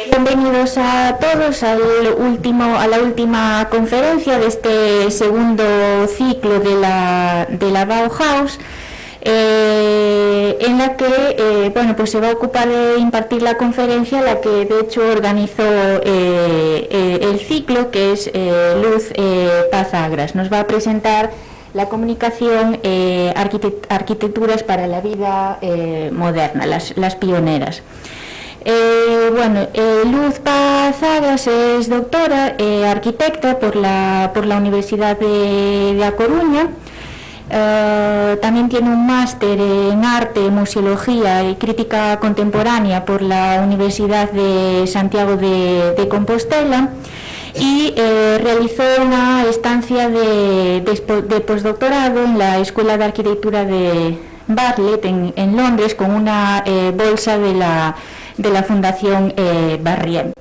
Bienvenidos a todos a la última conferencia de este segundo ciclo de la Bauhaus, en la que pues se va a ocupar de impartir la conferencia, la que de hecho organizó el ciclo, que es Luz Paz Agras. Nos va a presentar la comunicación Arquitecturas para la vida moderna, las pioneras. Luz Paz Agras es doctora, arquitecta por la Universidad de A Coruña. También tiene un máster en arte, museología y crítica contemporánea por la Universidad de Santiago de Compostela, y realizó una estancia de postdoctorado en la Escuela de Arquitectura de Bartlett en Londres, con una bolsa de la Fundación Barrier.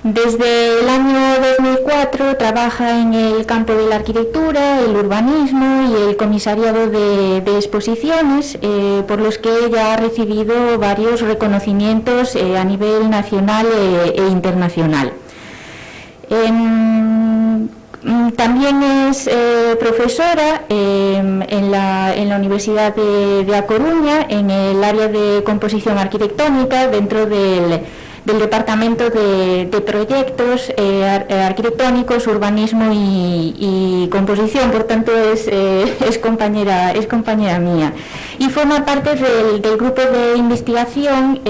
Desde el año 2004 trabaja en el campo de la arquitectura, el urbanismo y el comisariado de exposiciones, por los que ella ha recibido varios reconocimientos a nivel nacional e internacional. También es profesora en la Universidad de A Coruña, en el área de composición arquitectónica, dentro del Departamento de Proyectos Arquitectónicos, Urbanismo y Composición. Por tanto es compañera mía, y forma parte del grupo de investigación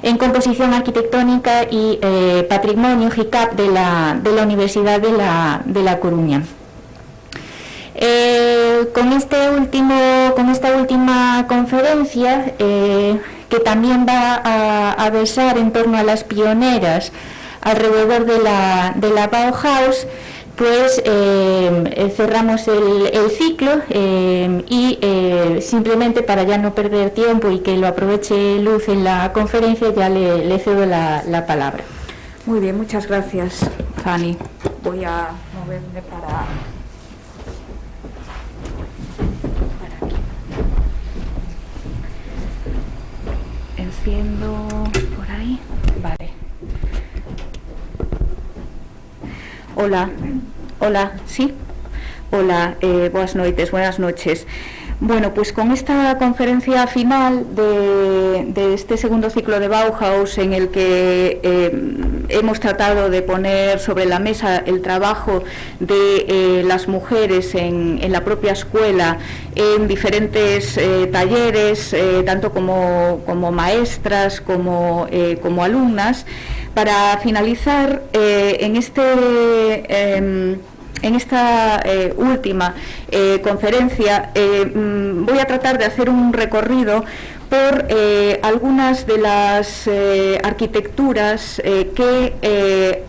en composición arquitectónica y patrimonio GICAP de la Universidad de La Coruña. Con esta última conferencia, que también va a versar en torno a las pioneras alrededor de la Bauhaus, pues cerramos el ciclo, y simplemente, para ya no perder tiempo y que lo aproveche Luz en la conferencia, ya le cedo la palabra. Muy bien, muchas gracias, Fanny. Voy a moverme para aquí. Enciendo por ahí. Vale. Hola, ¿sí? Hola, buenas noches. Bueno, pues con esta conferencia final de este segundo ciclo de Bauhaus, en el que hemos tratado de poner sobre la mesa el trabajo de las mujeres en la propia escuela, en diferentes talleres, tanto como maestras como alumnas. Para finalizar, en esta última conferencia voy a tratar de hacer un recorrido por algunas de las arquitecturas que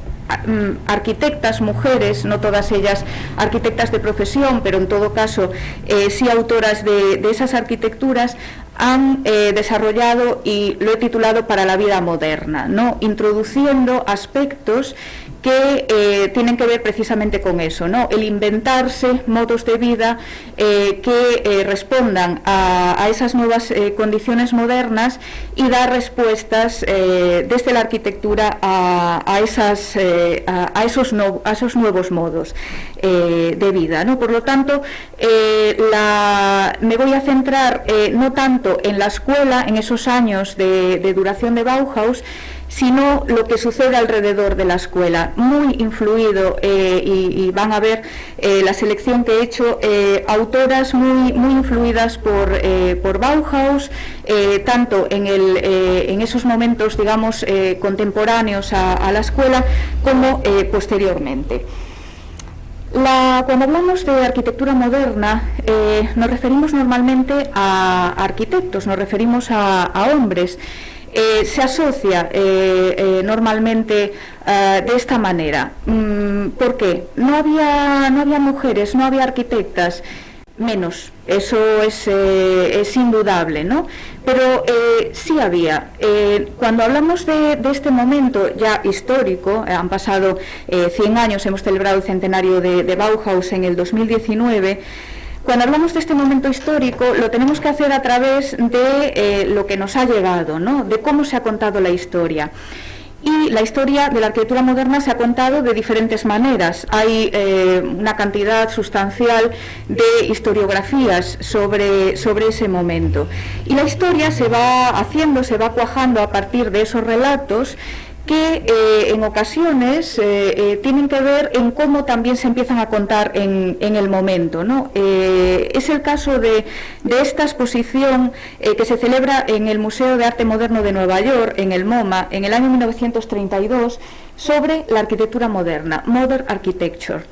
arquitectas mujeres, no todas ellas arquitectas de profesión, pero en todo caso sí autoras de esas arquitecturas, han desarrollado, y lo he titulado Para la vida moderna, ¿no? Introduciendo aspectos que tienen que ver precisamente con eso, ¿no? El inventarse modos de vida que respondan a esas nuevas condiciones modernas, y dar respuestas desde la arquitectura a esos nuevos modos de vida, ¿no? Por lo tanto, me voy a centrar no tanto en la escuela, en esos años de duración de Bauhaus, sino lo que sucede alrededor de la escuela, muy influido, y van a ver la selección que he hecho, autoras muy influidas por Bauhaus, tanto en esos momentos, digamos, contemporáneos a la escuela, como posteriormente. Cuando hablamos de arquitectura moderna, nos referimos normalmente a arquitectos, nos referimos a hombres. Se asocia normalmente de esta manera. ¿Por qué? No había mujeres, no había arquitectas, menos, eso es indudable, ¿no? Pero sí había. Cuando hablamos de este momento ya histórico, han pasado 100 años, hemos celebrado el centenario de Bauhaus en el 2019, Cuando hablamos de este momento histórico, lo tenemos que hacer a través de lo que nos ha llegado, ¿no? De cómo se ha contado la historia. Y la historia de la arquitectura moderna se ha contado de diferentes maneras. Hay una cantidad sustancial de historiografías sobre ese momento. Y la historia se va haciendo, se va cuajando a partir de esos relatos que en ocasiones tienen que ver en cómo también se empiezan a contar en el momento, ¿no? Es el caso de esta exposición que se celebra en el Museo de Arte Moderno de Nueva York, en el MoMA, en el año 1932, sobre la arquitectura moderna, Modern Architecture.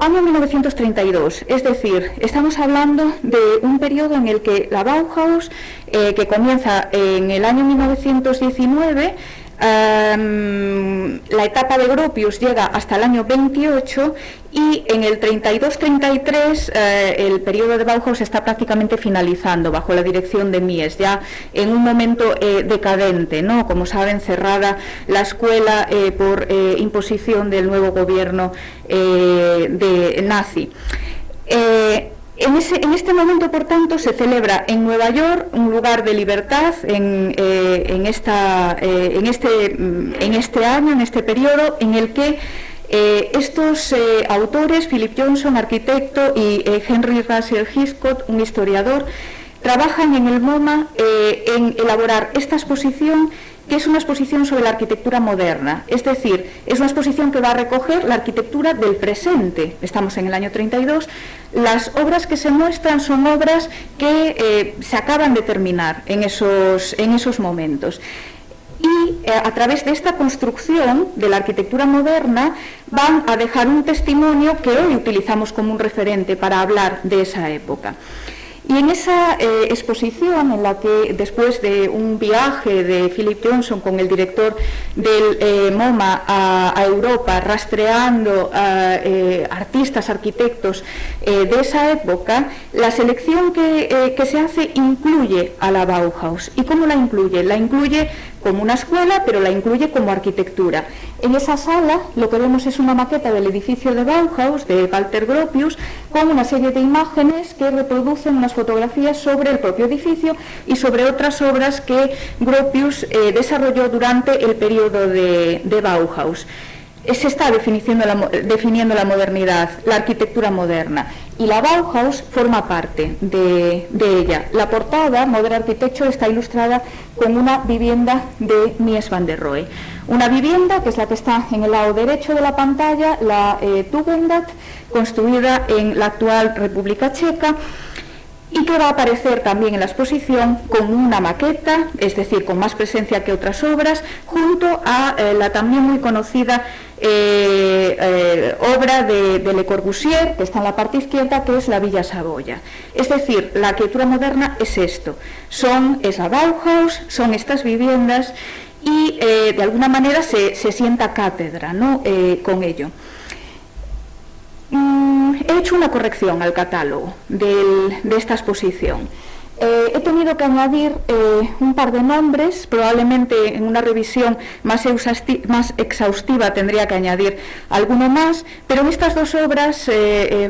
Año 1932, es decir, estamos hablando de un periodo en el que la Bauhaus, que comienza en el año 1919, la etapa de Gropius llega hasta el año 28 y en el 32-33 el periodo de Bauhaus está prácticamente finalizando bajo la dirección de Mies, ya en un momento decadente, ¿no? Como saben, cerrada la escuela por imposición del nuevo gobierno nazi. En este momento, por tanto, se celebra en Nueva York un lugar de libertad en este año, en este periodo, en el que estos autores, Philip Johnson, arquitecto, y Henry Russell Hiscott, un historiador, trabajan en el MoMA en elaborar esta exposición, que es una exposición sobre la arquitectura moderna, es decir, es una exposición que va a recoger la arquitectura del presente. Estamos en el año 32, las obras que se muestran son obras que se acaban de terminar en esos momentos. Y a través de esta construcción de la arquitectura moderna van a dejar un testimonio que hoy utilizamos como un referente para hablar de esa época. Y en esa exposición, en la que después de un viaje de Philip Johnson con el director del MoMA a Europa, rastreando a artistas, arquitectos de esa época, la selección que se hace incluye a la Bauhaus. ¿Y cómo la incluye? La incluye como una escuela, pero la incluye como arquitectura. En esa sala lo que vemos es una maqueta del edificio de Bauhaus, de Walter Gropius, con una serie de imágenes que reproducen unas fotografías sobre el propio edificio y sobre otras obras que Gropius desarrolló durante el periodo de Bauhaus. Se está definiendo la modernidad, la arquitectura moderna, y la Bauhaus forma parte de ella. La portada, Modern Architecture, está ilustrada con una vivienda de Mies van der Rohe. Una vivienda que es la que está en el lado derecho de la pantalla, la Tugendhat, construida en la actual República Checa, y que va a aparecer también en la exposición con una maqueta, es decir, con más presencia que otras obras, junto a la también muy conocida obra de Le Corbusier, que está en la parte izquierda, que es la Villa Saboya. Es decir, la arquitectura moderna es esto, es la Bauhaus, son estas viviendas, y de alguna manera se sienta cátedra, ¿no? Con ello. He hecho una corrección al catálogo de esta exposición. He tenido que añadir un par de nombres, probablemente en una revisión más exhaustiva tendría que añadir alguno más, pero en estas dos obras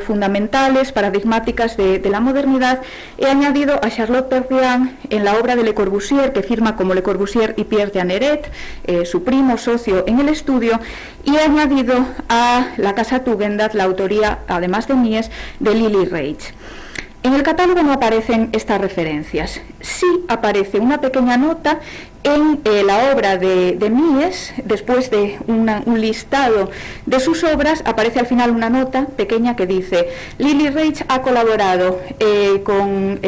fundamentales, paradigmáticas de la modernidad, he añadido a Charlotte Perriand en la obra de Le Corbusier, que firma como Le Corbusier y Pierre Jeanneret, su primo socio en el estudio, y he añadido a la Casa Tugendhat la autoría, además de Mies, de Lily Reich. En el catálogo no aparecen estas referencias, sí aparece una pequeña nota en la obra de Mies. Después de un listado de sus obras, aparece al final una nota pequeña que dice: Lily Reich ha colaborado con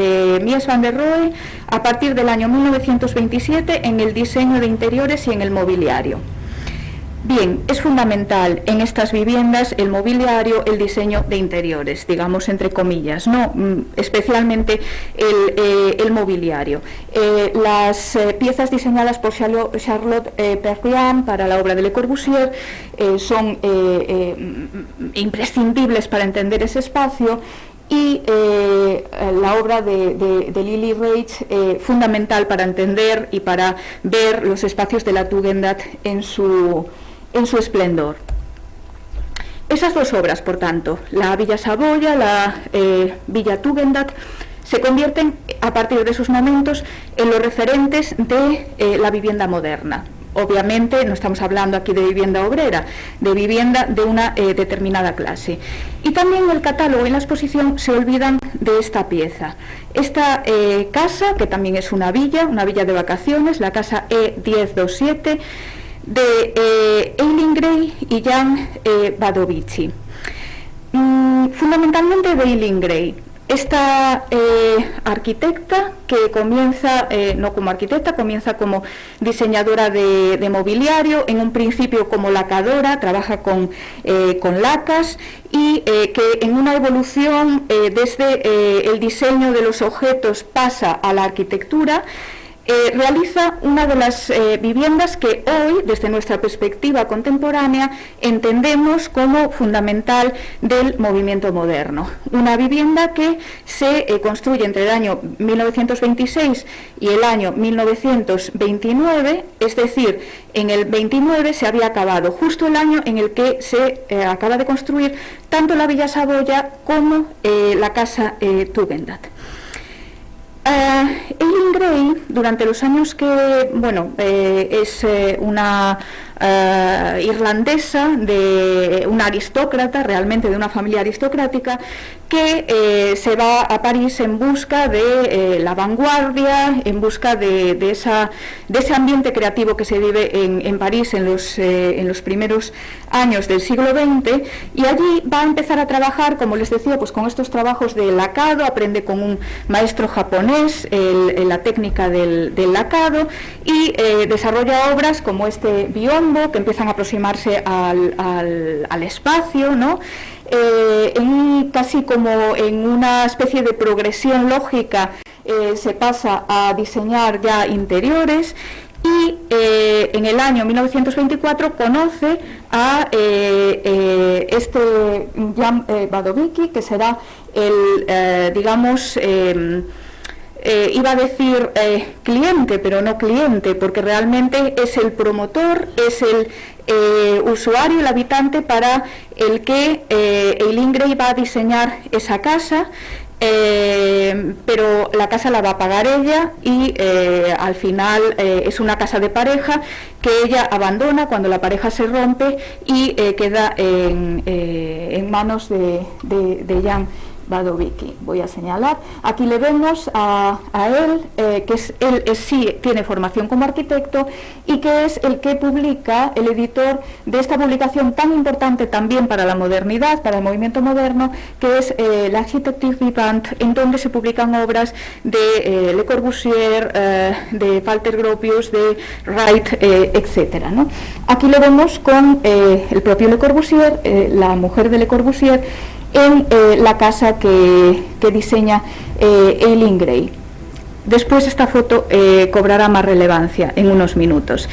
Mies van der Rohe a partir del año 1927 en el diseño de interiores y en el mobiliario. Bien, es fundamental en estas viviendas el mobiliario, el diseño de interiores, digamos entre comillas, ¿no? Especialmente el mobiliario. Las piezas diseñadas por Charlotte Perriand para la obra de Le Corbusier son imprescindibles para entender ese espacio, y la obra de Lily Reich fundamental para entender y para ver los espacios de la Tugendhat en su esplendor. Esas dos obras, por tanto, la Villa Saboya, la Villa Tugendhat, se convierten a partir de esos momentos en los referentes de la vivienda moderna. Obviamente no estamos hablando aquí de vivienda obrera, de vivienda de una determinada clase. Y también en el catálogo y en la exposición se olvidan de esta pieza. Esta casa, que también es una villa de vacaciones, la casa E1027, de Eileen Gray y Jan Badovici. Fundamentalmente de Eileen Gray. Esta arquitecta que comienza, no como arquitecta, comienza como diseñadora de mobiliario, en un principio como lacadora, trabaja con lacas y que en una evolución desde el diseño de los objetos pasa a la arquitectura. Realiza una de las viviendas que hoy, desde nuestra perspectiva contemporánea, entendemos como fundamental del movimiento moderno. Una vivienda que se construye entre el año 1926 y el año 1929, es decir, en el 29 se había acabado justo el año en el que se acaba de construir tanto la Villa Saboya como la casa Tugendhat. Eileen Gray, durante los años que, es una irlandesa, de una aristócrata, realmente de una familia aristocrática, que se va a París en busca de la vanguardia, en busca de ese ambiente creativo que se vive en París en los primeros años del siglo XX, y allí va a empezar a trabajar, como les decía, pues con estos trabajos de lacado, aprende con un maestro japonés la técnica del lacado y desarrolla obras como este biombo, que empiezan a aproximarse al espacio, ¿no? Casi como en una especie de progresión lógica se pasa a diseñar ya interiores y en el año 1924 conoce a este Jan Badovici, que será el, iba a decir cliente, pero no cliente, porque realmente es el promotor, es el usuario, el habitante para el que Eileen Gray va a diseñar esa casa, pero la casa la va a pagar ella y al final es una casa de pareja que ella abandona cuando la pareja se rompe y queda en manos de Jan Badovici. Voy a señalar, aquí le vemos a él, que él sí tiene formación como arquitecto y que es el que publica, el editor de esta publicación tan importante también para la modernidad, para el movimiento moderno, que es la Architecture Vivante, en donde se publican obras de Le Corbusier, de Walter Gropius, de Wright, etcétera, ¿no? Aquí lo vemos con el propio Le Corbusier, la mujer de Le Corbusier, en la casa que diseña Eileen Gray. Después esta foto cobrará más relevancia en unos minutos.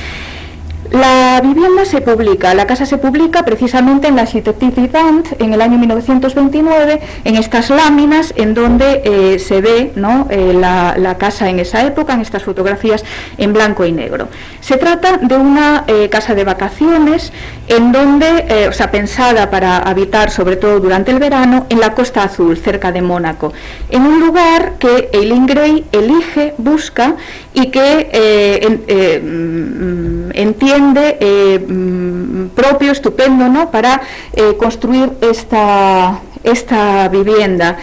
La vivienda se publica, la casa se publica precisamente en la Architecture Vivante en el año 1929, en estas láminas en donde se ve, ¿no?, la casa en esa época, en estas fotografías en blanco y negro. Se trata de una casa de vacaciones en donde, pensada para habitar sobre todo durante el verano, en la Costa Azul, cerca de Mónaco, en un lugar que Eileen Gray elige, busca y que entiende propio, estupendo, ¿no?, para construir esta vivienda.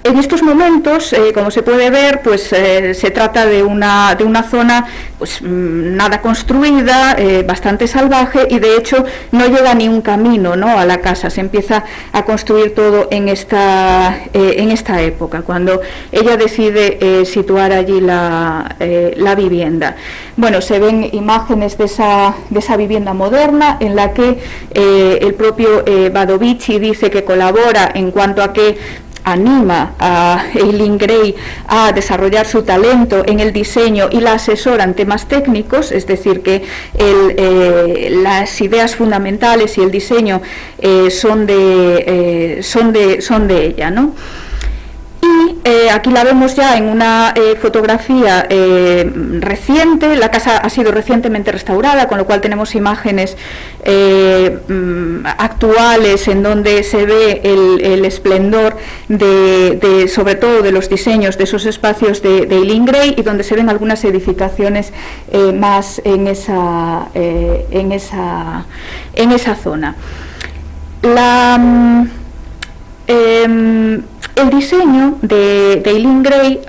En estos momentos, como se puede ver, pues se trata de una zona pues nada construida, bastante salvaje, y de hecho no llega ni un camino, ¿no?, a la casa. Se empieza a construir todo en esta época, cuando ella decide situar allí la vivienda. Bueno, se ven imágenes de esa vivienda moderna en la que el propio Badovici dice que colabora en cuanto a que anima a Eileen Gray a desarrollar su talento en el diseño y la asesora en temas técnicos, es decir, que las ideas fundamentales y el diseño son de ella, ¿no? Y aquí la vemos ya en una fotografía reciente. La casa ha sido recientemente restaurada, con lo cual tenemos imágenes actuales en donde se ve el esplendor sobre todo de los diseños de esos espacios de Eileen Gray, y donde se ven algunas edificaciones más en esa zona. El diseño de Eileen Gray,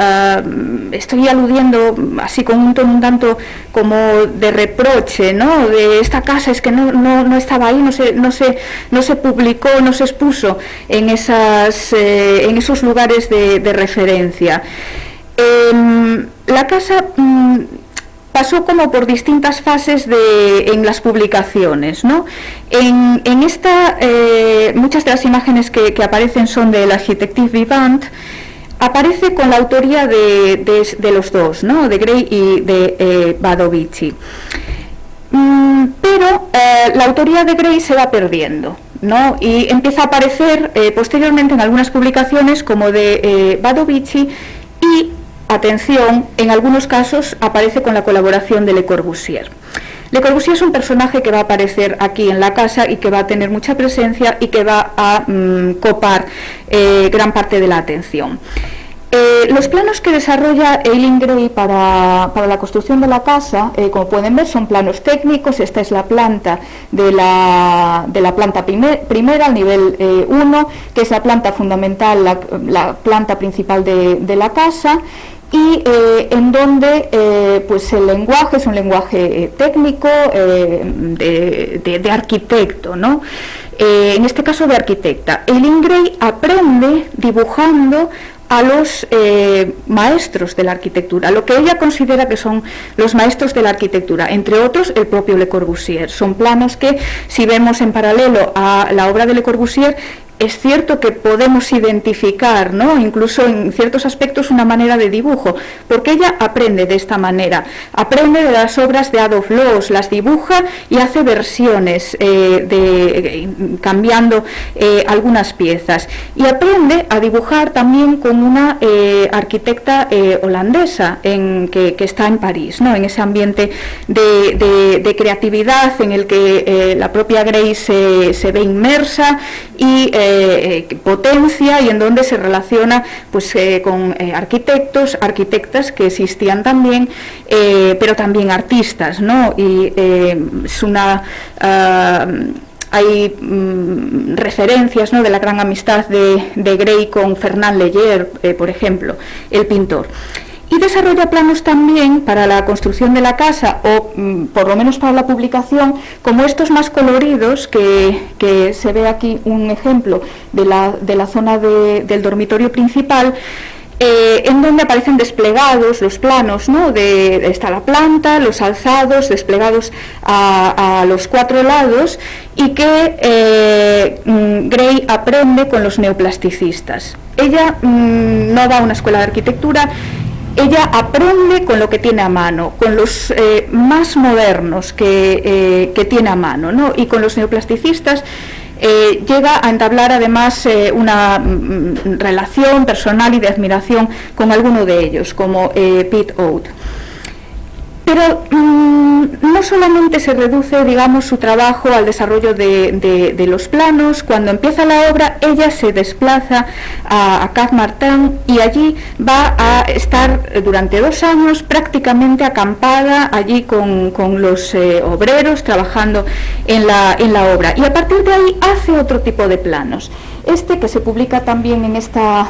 estoy aludiendo así con un tono un tanto como de reproche, ¿no? De esta casa es que no estaba ahí, no se publicó, no se expuso en esos lugares de referencia. La casa pasó como por distintas fases en las publicaciones, ¿no? En esta, muchas de las imágenes que aparecen son del Architective Vivant. Aparece con la autoría de los dos, ¿no? De Gray y de Badovici. Pero la autoría de Gray se va perdiendo, ¿no? Y empieza a aparecer posteriormente en algunas publicaciones como de Badovici, y atención, en algunos casos aparece con la colaboración de Le Corbusier. Le Corbusier es un personaje que va a aparecer aquí en la casa y que va a tener mucha presencia y que va a copar gran parte de la atención. Los planos que desarrolla Eileen Gray para la construcción de la casa, como pueden ver, son planos técnicos. Esta es la planta de la planta primera, al nivel 1, que es la planta fundamental, la planta principal de la casa, y en donde pues el lenguaje es un lenguaje técnico de arquitecto, ¿no? En este caso de arquitecta. Eileen Gray aprende dibujando a los maestros de la arquitectura, lo que ella considera que son los maestros de la arquitectura, entre otros el propio Le Corbusier. Son planos que, si vemos en paralelo a la obra de Le Corbusier, es cierto que podemos identificar, ¿no?, incluso en ciertos aspectos, una manera de dibujo, porque ella aprende de esta manera, aprende de las obras de Adolf Loos, las dibuja y hace versiones cambiando algunas piezas, y aprende a dibujar también con una arquitecta holandesa que está en París, ¿no?, en ese ambiente de creatividad en el que la propia Gray se ve inmersa y potencia, y en donde se relaciona pues con arquitectos, arquitectas que existían también, pero también artistas, ¿no? Y es una hay referencias, ¿no?, de la gran amistad de Gray con Fernand Leger, por ejemplo, el pintor. Y desarrolla planos también para la construcción de la casa, o por lo menos para la publicación, como estos más coloridos, que se ve aquí un ejemplo de la zona del dormitorio principal, en donde aparecen desplegados los planos, ¿no? Está la planta, los alzados desplegados a los 4 lados, y que Gray aprende con los neoplasticistas. Ella no va a una escuela de arquitectura. Ella aprende con lo que tiene a mano, con los más modernos que tiene a mano, ¿no? Y con los neoplasticistas llega a entablar además una relación personal y de admiración con alguno de ellos, como Piet Oud. Pero no solamente se reduce, digamos, su trabajo al desarrollo de los planos. Cuando empieza la obra, ella se desplaza a Cap Martin, y allí va a estar durante 2 años prácticamente acampada allí con los obreros trabajando en la obra, y a partir de ahí hace otro tipo de planos. Este, que se publica también en esta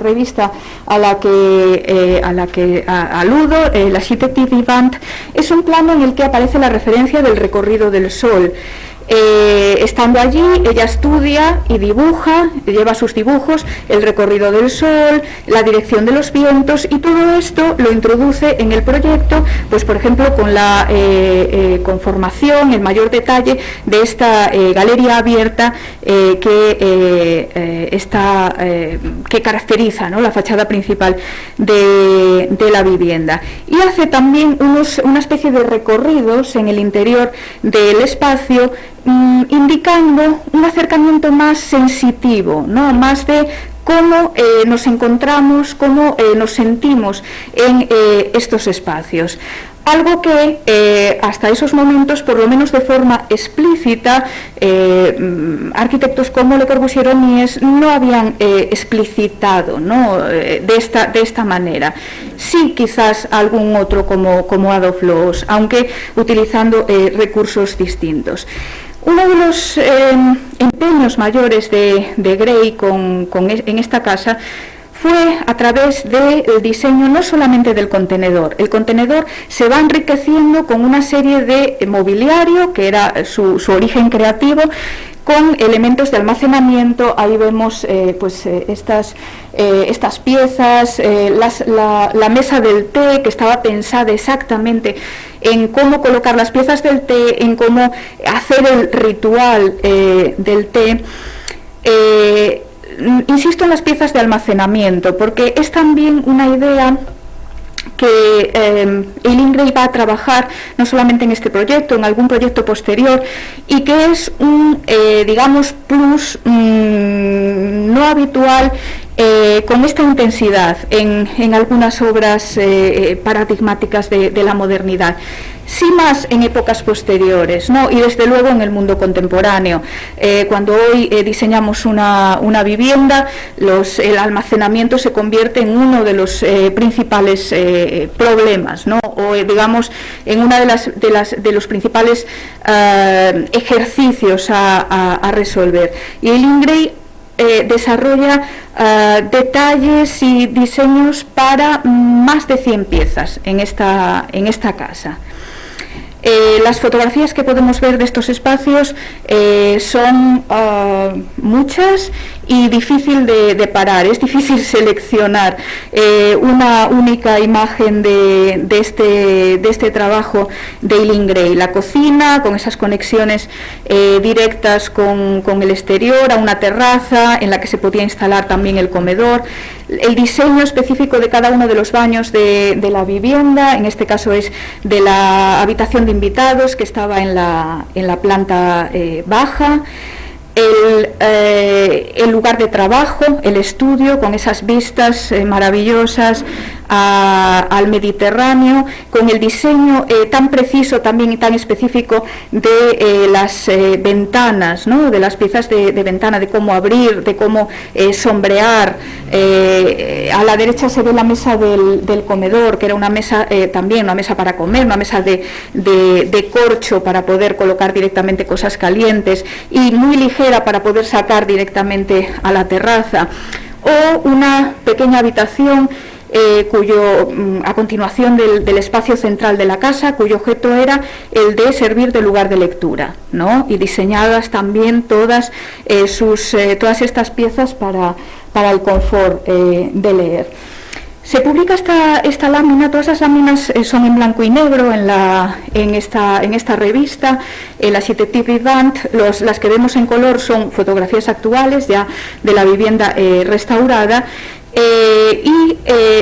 revista a la que aludo, la Architective Vivant, es un plano en el que aparece la referencia del recorrido del Sol. Estando allí, ella estudia y dibuja, lleva sus dibujos, el recorrido del Sol, la dirección de los vientos, y todo esto lo introduce en el proyecto, pues por ejemplo con la conformación, el mayor detalle de esta galería abierta que caracteriza, ¿no?, la fachada principal de la vivienda, y hace también una especie de recorridos en el interior del espacio, indicando un acercamiento más sensitivo, ¿no?, más de cómo nos encontramos, cómo nos sentimos en estos espacios. Algo que hasta esos momentos, por lo menos de forma explícita, arquitectos como Le Corbusier o Mies no habían explicitado, ¿no? de esta manera. Sí, quizás algún otro como Adolf Loos, aunque utilizando recursos distintos. Uno de los empeños mayores de Gray en esta casa fue a través del diseño no solamente del contenedor. El contenedor se va enriqueciendo con una serie de mobiliario, que era su origen creativo, con elementos de almacenamiento. Ahí vemos estas piezas, la mesa del té, que estaba pensada exactamente en cómo colocar las piezas del té, en cómo hacer el ritual del té. Insisto en las piezas de almacenamiento, porque es también una idea que Eileen Gray va a trabajar no solamente en este proyecto, en algún proyecto posterior, y que es un, digamos, plus no habitual con esta intensidad en algunas obras paradigmáticas de la modernidad. Sí, más en épocas posteriores, ¿no? Y desde luego en el mundo contemporáneo. Cuando hoy diseñamos una vivienda, el almacenamiento se convierte en uno de los principales problemas, ¿no? O digamos en uno de los principales ejercicios a resolver. Y Eileen Gray desarrolla detalles y diseños para más de 100 piezas en esta casa. Las fotografías que podemos ver de estos espacios son muchas y difícil de parar, es difícil seleccionar una única imagen de este trabajo de Eileen Gray. La cocina, con esas conexiones directas con el exterior, a una terraza en la que se podía instalar también el comedor, el diseño específico de cada uno de los baños de la vivienda, en este caso es de la habitación de invitados, que estaba en la planta baja, el lugar de trabajo, el estudio, con esas vistas maravillosas al Mediterráneo, con el diseño tan preciso también y tan específico de las ventanas, ¿no? De las piezas de ventana, de cómo abrir, de cómo sombrear. A la derecha se ve la mesa del comedor, que era una mesa también, una mesa para comer, una mesa de corcho para poder colocar directamente cosas calientes y muy ligera para poder sacar directamente a la terraza, o una pequeña habitación a continuación del espacio central de la casa, cuyo objeto era el de servir de lugar de lectura, ¿no? Y diseñadas también todas estas piezas para el confort de leer. Se publica esta lámina, todas las láminas son en blanco y negro en esta revista, la Cité Vivant. Las que vemos en color son fotografías actuales ya de la vivienda restaurada.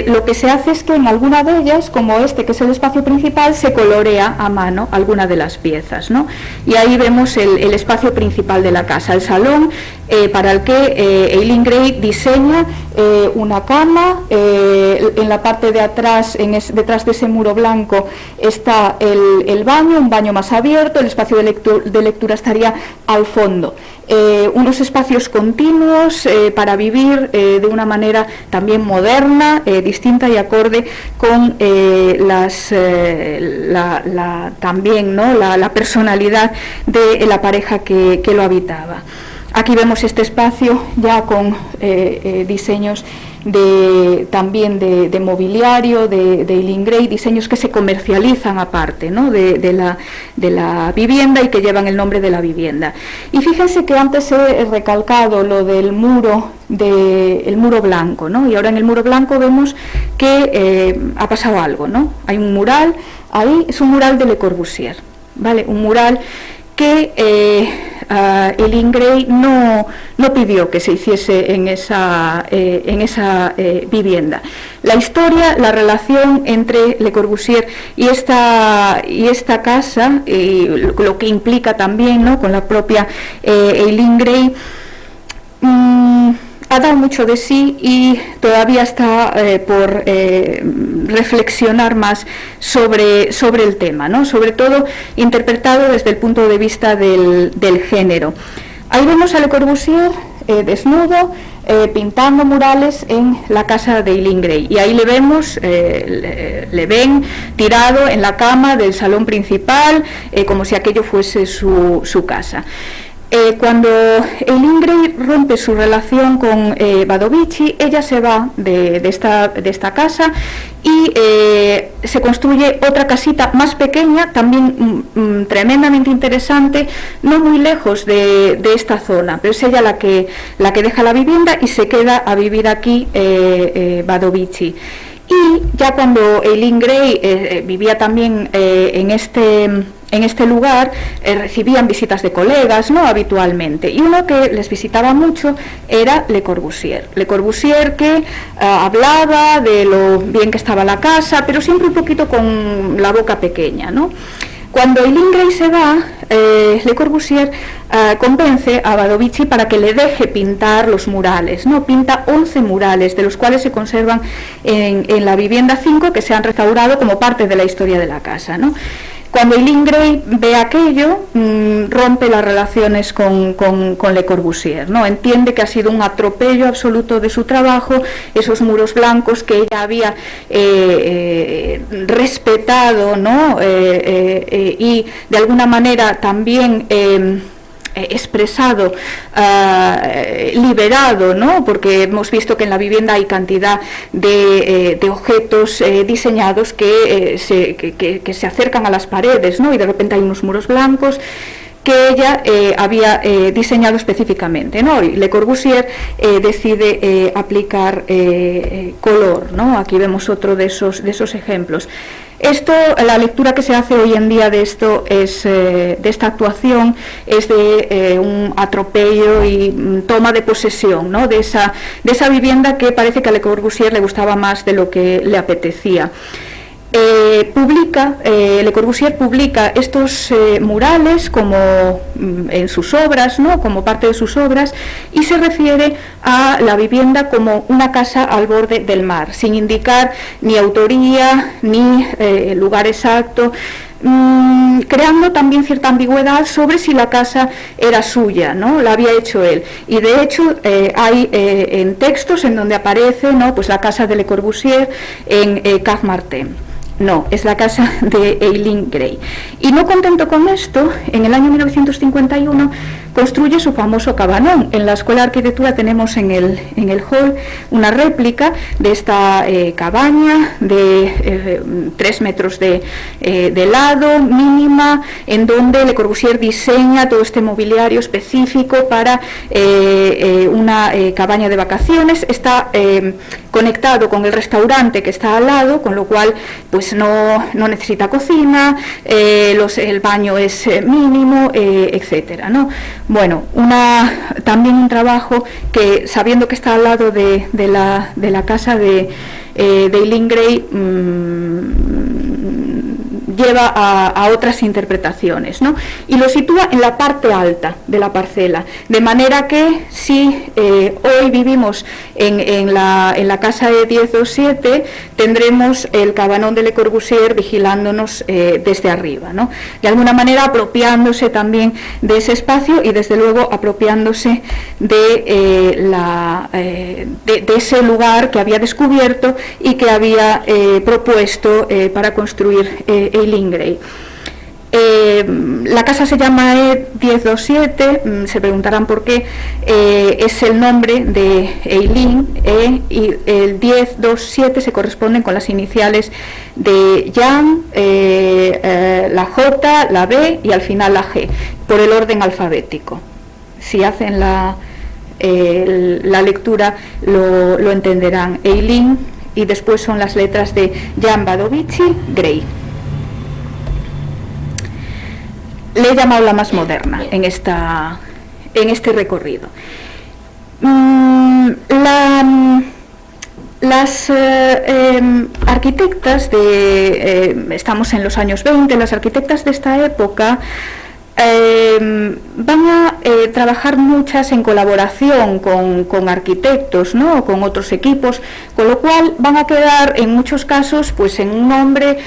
Lo que se hace es que en alguna de ellas, como que es el espacio principal, se colorea a mano alguna de las piezas, ¿no? Y ahí vemos el espacio principal de la casa, el salón, para el que Eileen Gray diseña una cama. En la parte de atrás, detrás de ese muro blanco, está el baño, un baño más abierto. El espacio de lectura estaría al fondo. Unos espacios continuos para vivir de una manera también moderna, distinta y acorde con también, ¿no? la personalidad de la pareja que lo habitaba. Aquí vemos este espacio ya con diseños también de mobiliario de Eileen Gray, diseños que se comercializan aparte, ¿no? de la vivienda y que llevan el nombre de la vivienda. Y fíjense que antes he recalcado lo del muro, el muro blanco, ¿no? Y ahora en el muro blanco vemos que ha pasado algo, ¿no? Hay un mural, ahí es un mural de Le Corbusier, ¿vale? Un mural que Eileen Gray no pidió que se hiciese en esa vivienda. La historia, la relación entre Le Corbusier y esta casa, lo que implica también, ¿no? con la propia Eileen Gray, ha dado mucho de sí y todavía está por reflexionar más sobre el tema, ¿no? Sobre todo interpretado desde el punto de vista del género. Ahí vemos a Le Corbusier desnudo, pintando murales en la casa de Eileen Gray, y ahí le vemos, le ven tirado en la cama del salón principal, como si aquello fuese su casa. Cuando Eileen Gray rompe su relación con Badovici, ella se va de esta casa y se construye otra casita más pequeña, también tremendamente interesante, no muy lejos de esta zona, pero es ella la que deja la vivienda y se queda a vivir aquí Badovici. Y ya cuando Eileen Gray vivía también en este lugar, recibían visitas de colegas, ¿no?, habitualmente, y uno que les visitaba mucho era Le Corbusier. Le Corbusier, que hablaba de lo bien que estaba la casa, pero siempre un poquito con la boca pequeña, ¿no? Cuando Eileen Gray se va, Le Corbusier convence a Badovici para que le deje pintar los murales, ¿no? Pinta 11 murales, de los cuales se conservan en la vivienda 5, que se han restaurado como parte de la historia de la casa, ¿no? Cuando Eileen Gray ve aquello, rompe las relaciones con Le Corbusier, ¿no? Entiende que ha sido un atropello absoluto de su trabajo, esos muros blancos que ella había respetado, ¿no? Y de alguna manera también expresado, liberado, ¿no? Porque hemos visto que en la vivienda hay cantidad de objetos diseñados que se acercan a las paredes, ¿no? Y de repente hay unos muros blancos que ella había diseñado específicamente, ¿no? Y Le Corbusier decide aplicar color, ¿no? Aquí vemos otro de esos ejemplos. Esto, la lectura que se hace hoy en día de esto es, de esta actuación, es de un atropello y toma de posesión, ¿no?, de esa vivienda, que parece que a Le Corbusier le gustaba más de lo que le apetecía. Le Corbusier publica estos murales como en sus obras, ¿no?, como parte de sus obras, y se refiere a la vivienda como una casa al borde del mar, sin indicar ni autoría ni lugar exacto, creando también cierta ambigüedad sobre si la casa era suya, ¿no?, la había hecho él. Y de hecho hay en textos en donde aparece, ¿no?, pues la casa de Le Corbusier en Cap Martin. No, es la casa de Eileen Gray. Y no contento con esto, en el año 1951 construye su famoso cabanón. En la Escuela de Arquitectura tenemos en el hall una réplica de esta cabaña de 3 metros de lado, mínima, en donde Le Corbusier diseña todo este mobiliario específico para una cabaña de vacaciones. Está conectado con el restaurante que está al lado, con lo cual pues no necesita cocina, el baño es mínimo, etcétera, ¿no? Bueno, también un trabajo que, sabiendo que está al lado de la casa de Eileen Gray, lleva a otras interpretaciones, ¿no? Y lo sitúa en la parte alta de la parcela, de manera que si hoy vivimos en la casa de 1027, tendremos el cabanón de Le Corbusier vigilándonos desde arriba, ¿no? De alguna manera apropiándose también de ese espacio y desde luego apropiándose de ese lugar que había descubierto y que había propuesto para construir Eileen Gray. La casa se llama E1027, se preguntarán por qué, es el nombre de Eileen, y el 1027 se corresponden con las iniciales de Jan, la J, la B y al final la G, por el orden alfabético. Si hacen la lectura lo entenderán. Eileen, y después son las letras de Jan Badovici Gray. Le he llamado la más moderna en este recorrido. Las arquitectas estamos en los años 20, las arquitectas de esta época van a trabajar muchas en colaboración con arquitectos, ¿no? O con otros equipos, con lo cual van a quedar en muchos casos pues en un nombre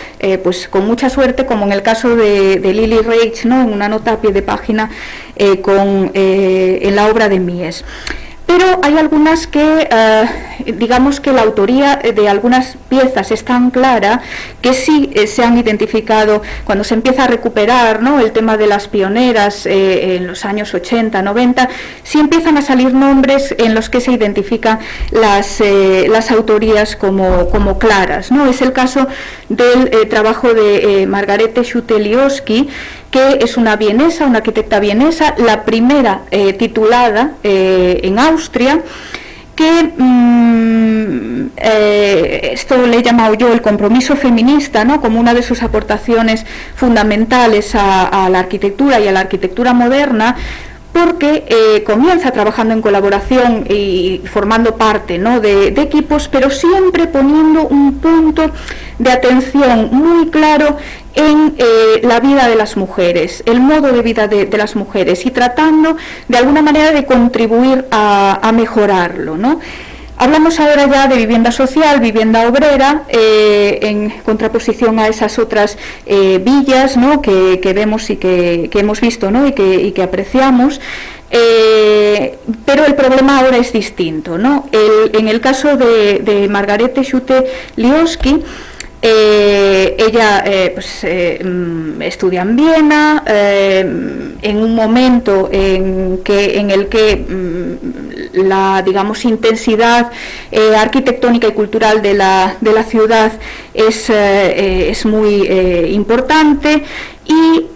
pues con mucha suerte, como en el caso de Lily Reich, ¿no? En una nota a pie de página en la obra de Mies. Pero hay algunas que, digamos que la autoría de algunas piezas es tan clara que sí se han identificado, cuando se empieza a recuperar, ¿no? El tema de las pioneras en los años 80, 90, sí empiezan a salir nombres en los que se identifican las autorías como claras, ¿no? Es el caso del trabajo de Margarete Schutte-Lioski, que es una vienesa, una arquitecta vienesa, la primera titulada en Austria, que esto le he llamado yo el compromiso feminista, ¿no? Como una de sus aportaciones fundamentales a la arquitectura y a la arquitectura moderna, porque comienza trabajando en colaboración y formando parte, ¿no? de equipos, pero siempre poniendo un punto de atención muy claro en la vida de las mujeres, el modo de vida de las mujeres, y tratando de alguna manera de contribuir a mejorarlo, ¿no? Hablamos ahora ya de vivienda social, vivienda obrera, en contraposición a esas otras villas, ¿no? que vemos y que hemos visto, ¿no? y que apreciamos. Pero el problema ahora es distinto, ¿no? En el caso de Margarete Schutte-Lioski, ella estudia en Viena, en un momento en el que la, digamos, intensidad arquitectónica y cultural de la ciudad es muy importante, y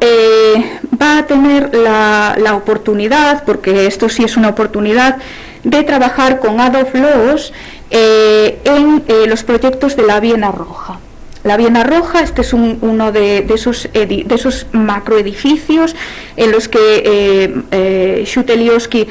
va a tener la oportunidad, porque esto sí es una oportunidad, de trabajar con Adolf Loos en los proyectos de la Viena Roja. La Viena Roja, este es uno de esos macroedificios en los que Schutte-Lioski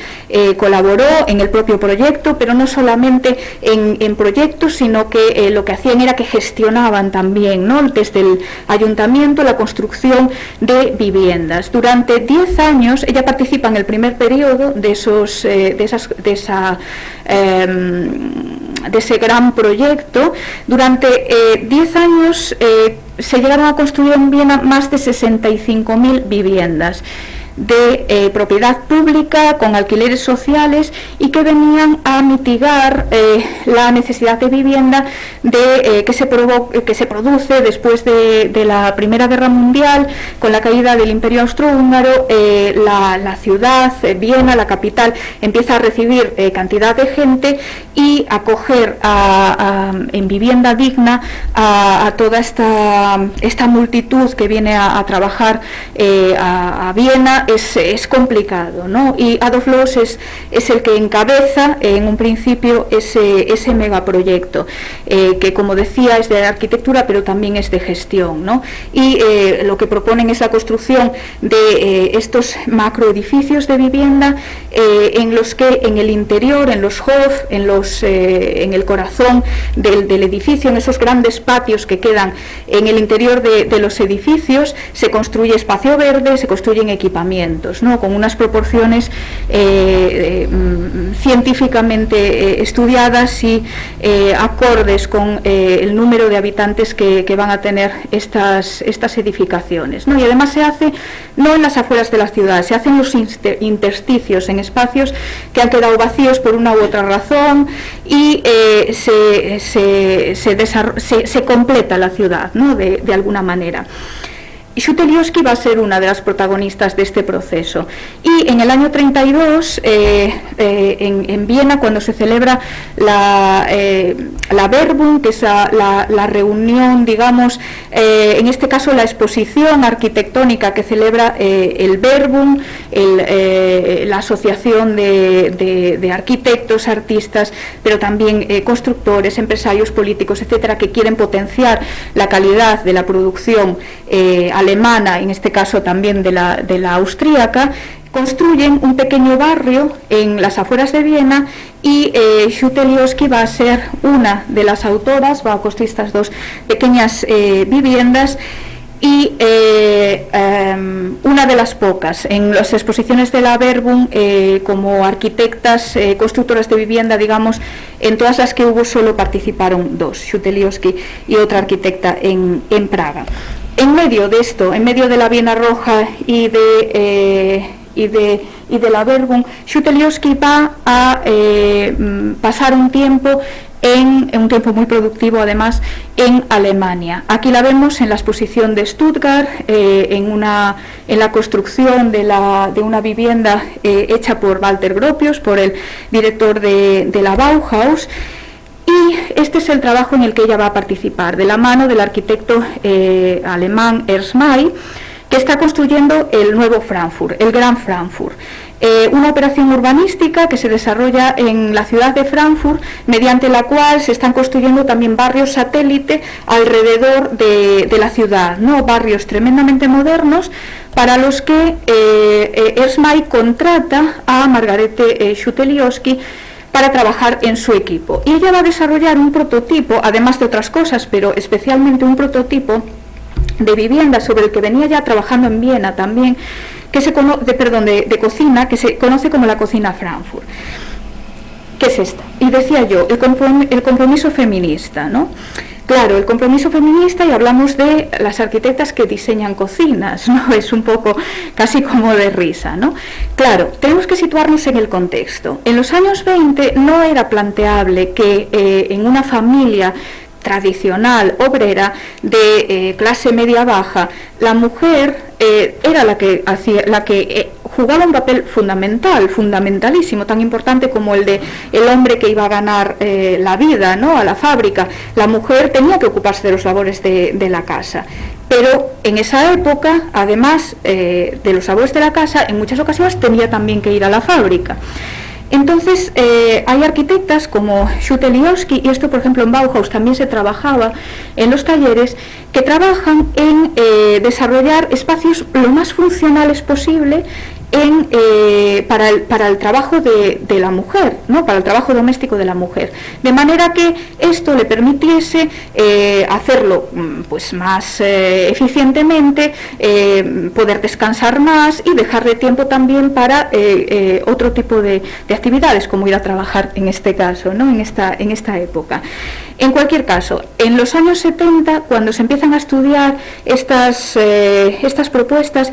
colaboró en el propio proyecto, pero no solamente en proyectos, sino que lo que hacían era que gestionaban también, ¿no? Desde el ayuntamiento la construcción de viviendas. Durante 10 años ella participa en el primer periodo de ese gran proyecto. Durante 10 años se llegaron a construir en Viena más de 65.000 viviendas de propiedad pública con alquileres sociales, y que venían a mitigar la necesidad de vivienda que se produce después de la Primera Guerra Mundial, con la caída del Imperio Austrohúngaro. La ciudad, Viena, la capital, empieza a recibir cantidad de gente y acoger en vivienda digna a toda esta multitud que viene a trabajar a Viena. Es complicado, ¿no? Y Adolf Loos es el que encabeza en un principio ese megaproyecto, que, como decía, es de arquitectura pero también es de gestión, ¿no? Y lo que proponen es la construcción de estos macroedificios de vivienda, en los que en el interior, en los Hof, en el corazón del edificio, en esos grandes patios que quedan en el interior de los edificios, se construye espacio verde, se construyen equipamientos, ¿no? Con unas proporciones científicamente estudiadas y acordes con el número de habitantes que van a tener estas edificaciones, ¿no? Y además se hace no en las afueras de la ciudad, se hacen los intersticios, en espacios que han quedado vacíos por una u otra razón, y se completa la ciudad, ¿no? de alguna manera. Y Schutte-Lioski va a ser una de las protagonistas de este proceso. Y en el año 32, en Viena, cuando se celebra la Werbung, que es la reunión, digamos, en este caso la exposición arquitectónica que celebra el Werbung, la asociación de arquitectos, artistas, pero también constructores, empresarios, políticos, etcétera, que quieren potenciar la calidad de la producción alemana, en este caso también de la austríaca. Construyen un pequeño barrio en las afueras de Viena, y Schutte-Lioski va a ser una de las autoras, va a construir estas dos pequeñas viviendas, y una de las pocas. En las exposiciones de la Verbum, como arquitectas, constructoras de vivienda, digamos, en todas las que hubo solo participaron dos, Shutelioski y otra arquitecta en Praga. En medio de esto, en medio de la Viena Roja y de la Verbum, Shutelioski va a pasar un tiempo muy productivo además en Alemania. Aquí la vemos en la exposición de Stuttgart, en la construcción de una vivienda hecha por Walter Gropius, por el director de la Bauhaus, y este es el trabajo en el que ella va a participar, de la mano del arquitecto alemán Ernst May, que está construyendo el nuevo Frankfurt, el Gran Frankfurt. Una operación urbanística que se desarrolla en la ciudad de Frankfurt, mediante la cual se están construyendo también barrios satélite alrededor de la ciudad, ¿no? Barrios tremendamente modernos para los que Ernst May contrata a Margarete Shutelioski para trabajar en su equipo. Y ella va a desarrollar un prototipo, además de otras cosas, pero especialmente un prototipo de vivienda sobre el que venía ya trabajando en Viena también, de cocina, que se conoce como la cocina Frankfurt. ¿Qué es esta? Y decía yo, el compromiso feminista, ¿no? Claro, el compromiso feminista, y hablamos de las arquitectas que diseñan cocinas, ¿no? Es un poco casi como de risa, ¿no? Claro, tenemos que situarnos en el contexto. En los años 20 no era planteable que en una familia tradicional, obrera, de clase media-baja, la mujer era la que jugaba un papel fundamentalísimo, tan importante como el de el hombre que iba a ganar la vida, ¿no?, a la fábrica. La mujer tenía que ocuparse de los labores de la casa. Pero en esa época, además de los labores de la casa, en muchas ocasiones tenía también que ir a la fábrica. Entonces, hay arquitectas como Shutelioski, y esto por ejemplo en Bauhaus también se trabajaba en los talleres, que trabajan en desarrollar espacios lo más funcionales posible para el trabajo de la mujer, ¿no?, para el trabajo doméstico de la mujer, de manera que esto le permitiese hacerlo pues más eficientemente, poder descansar más y dejarle tiempo también para otro tipo de actividades, como ir a trabajar en este caso, ¿no?, en esta época. En cualquier caso, en los años 70, cuando se empiezan a estudiar estas propuestas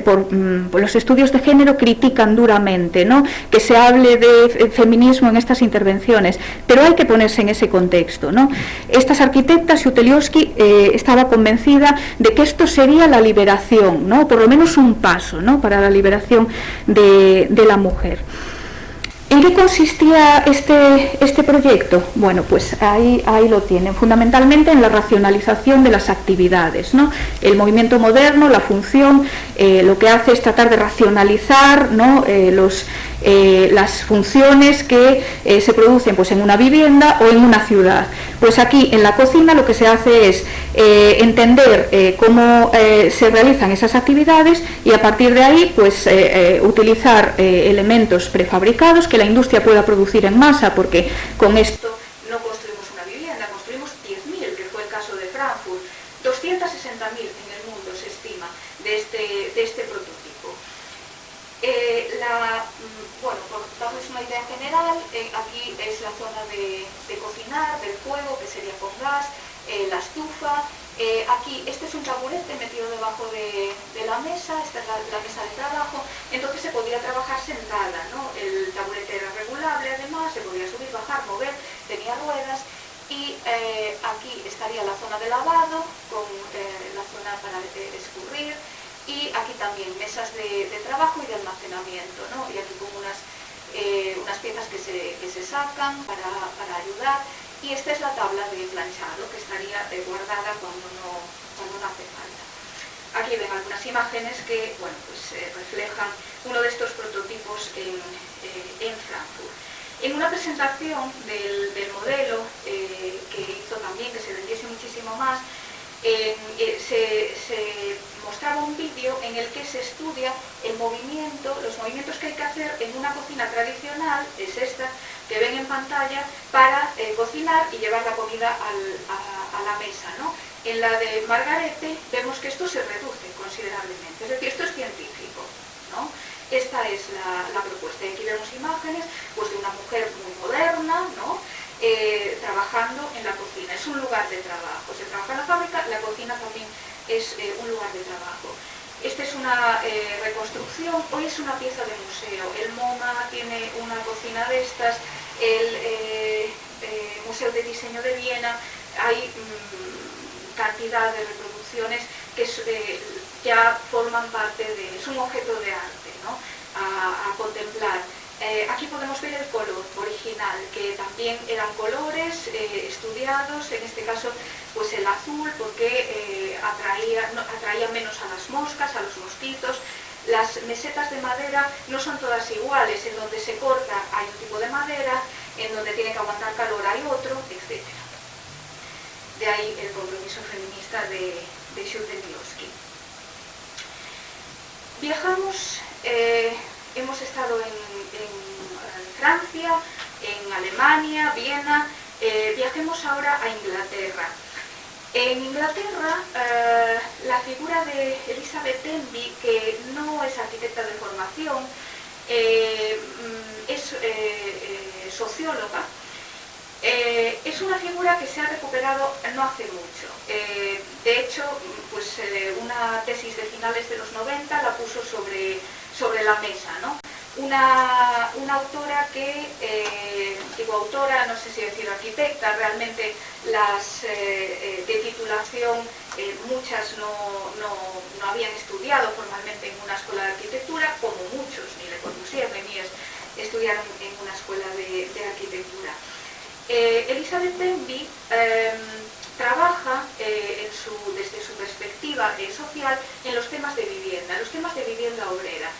por los estudios de género, critican duramente, ¿no?, que se hable de feminismo en estas intervenciones, pero hay que ponerse en ese contexto, ¿no? Estas arquitectas, Shutelioski estaba convencida de que esto sería la liberación, ¿no?, por lo menos un paso, ¿no?, para la liberación de la mujer. ¿En qué consistía este proyecto? Bueno, pues ahí lo tienen, fundamentalmente en la racionalización de las actividades, ¿no? El movimiento moderno, la función, lo que hace es tratar de racionalizar, ¿no?, las funciones que se producen pues en una vivienda o en una ciudad. Pues aquí en la cocina lo que se hace es entender cómo se realizan esas actividades, y a partir de ahí pues utilizar elementos prefabricados que la industria pueda producir en masa, porque con esto no construimos una vivienda, construimos 10.000, que fue el caso de Frankfurt. 260.000 en el mundo se estima de este prototipo. Bueno, por darles una idea general, aquí es la zona de cocinar, del fuego, que sería con gas, la estufa. Aquí, este es un taburete metido debajo de la mesa, esta es la mesa de trabajo, entonces se podía trabajar sentada, ¿no? El taburete era regulable, además, se podía subir, bajar, mover, tenía ruedas, y aquí estaría la zona de lavado, con la zona para escurrir, y aquí también mesas de trabajo y de almacenamiento, ¿no? Y aquí con unas piezas que se sacan para ayudar, y esta es la tabla de planchado que estaría guardada cuando no hace falta. Aquí ven algunas imágenes que, bueno, pues reflejan uno de estos prototipos en Frankfurt. En una presentación del modelo que hizo también que se vendiese muchísimo más, se mostraba un vídeo en el que se estudia los movimientos que hay que hacer en una cocina tradicional, es esta, que ven en pantalla para cocinar y llevar la comida a la mesa, ¿no? En la de Margarete vemos que esto se reduce considerablemente, es decir, esto es científico, ¿no? Esta es la propuesta. Y aquí vemos imágenes pues, de una mujer muy moderna, ¿no? Trabajando en la cocina. Es un lugar de trabajo. Se trabaja en la fábrica, la cocina también es un lugar de trabajo. Esta es una reconstrucción, hoy es una pieza de museo. El MoMA tiene una cocina de estas, el Museo de Diseño de Viena, hay cantidad de reproducciones que ya forman parte de, es un objeto de arte, ¿no? a contemplar. Aquí podemos ver el color original, que también eran colores estudiados, en este caso pues el azul, porque atraía menos a las moscas, a los mosquitos. Las mesetas de madera no son todas iguales, en donde se corta hay un tipo de madera, en donde tiene que aguantar calor hay otro, etc. De ahí el compromiso feminista de Schultendiowski. Viajamos, hemos estado en Francia, en Alemania, Viena, viajemos ahora a Inglaterra. En Inglaterra, la figura de Elizabeth Denby, que no es arquitecta de formación, es socióloga, es una figura que se ha recuperado no hace mucho. De hecho, pues, una tesis de finales de los 90 la puso sobre la mesa, ¿no? Una autora que, digo autora, no sé si decir arquitecta, realmente las de titulación, muchas no habían estudiado formalmente en una escuela de arquitectura, como muchos, ni Le Corbusier ni Mies, estudiaron en una escuela de arquitectura. Elizabeth Denby trabaja desde su perspectiva social en los temas de vivienda obrera.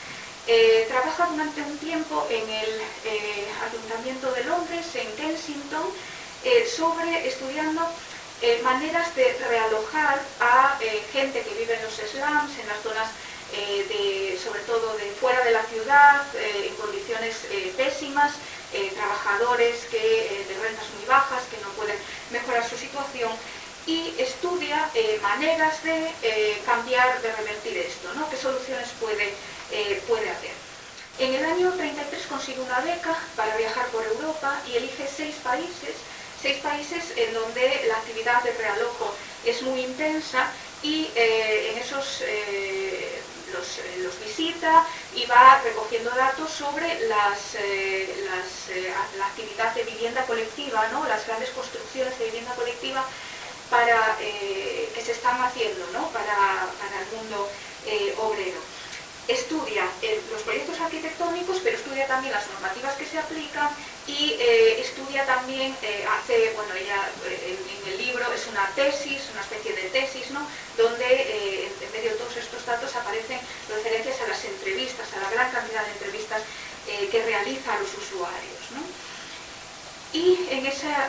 Trabaja durante un tiempo en el Ayuntamiento de Londres, en Kensington, estudiando maneras de realojar a gente que vive en los slums, en las zonas sobre todo de fuera de la ciudad, en condiciones pésimas, trabajadores de rentas muy bajas, que no pueden mejorar su situación, y estudia maneras de cambiar, de revertir esto, ¿no? ¿Qué soluciones puede haber? En el año 33 consigue una beca para viajar por Europa y elige 6 países en donde la actividad de realojo es muy intensa, y en esos los visita y va recogiendo datos sobre la actividad de vivienda colectiva, ¿no? Las grandes construcciones de vivienda colectiva que se están haciendo, ¿no? para el mundo obrero. Estudia los proyectos arquitectónicos, pero estudia también las normativas que se aplican y estudia también, ella en el libro es una tesis, una especie de tesis, ¿no? Donde en medio de todos estos datos aparecen referencias a las entrevistas, a la gran cantidad de entrevistas que realiza a los usuarios, ¿no? Y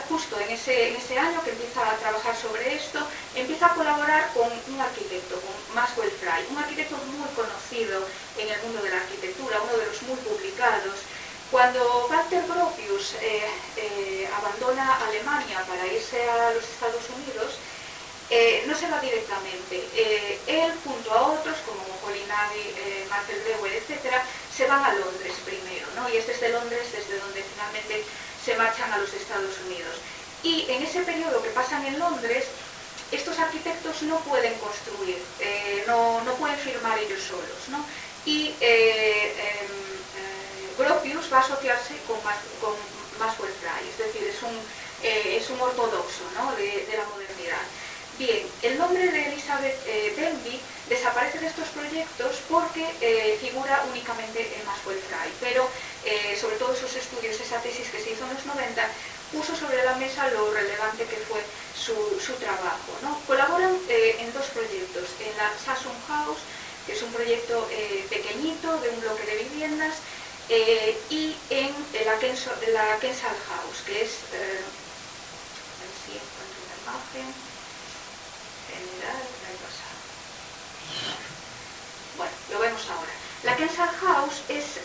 justo en ese año que empieza a trabajar sobre esto, empieza a colaborar con un arquitecto, con Maxwell Fry, un arquitecto muy conocido en el mundo de la arquitectura, uno de los muy publicados. Cuando Walter Gropius abandona Alemania para irse a los Estados Unidos, no se va directamente. Él, junto a otros como Molinari, Marcel Breuer, etc., se van a Londres primero, ¿no? Y es desde Londres desde donde finalmente se marchan a los Estados Unidos. Y en ese periodo que pasan en Londres, estos arquitectos no pueden construir, no pueden firmar ellos solos, ¿no? Y Gropius va a asociarse con Maxwell Fry, es decir, es un ortodoxo, ¿no? de la modernidad. Bien, el nombre de Elizabeth Denby desaparece de estos proyectos porque figura únicamente en Maxwell Fry, pero sobre todo sus estudios, esa tesis que se hizo en los 90, puso sobre la mesa lo relevante que fue su trabajo, ¿no? Colaboran en 2 proyectos, en la Sassoon House, que es un proyecto pequeñito de un bloque de viviendas, y en la Kensal House, que es, a ver si encuentro una imagen, general, bueno, lo vemos ahora. La Kensal House es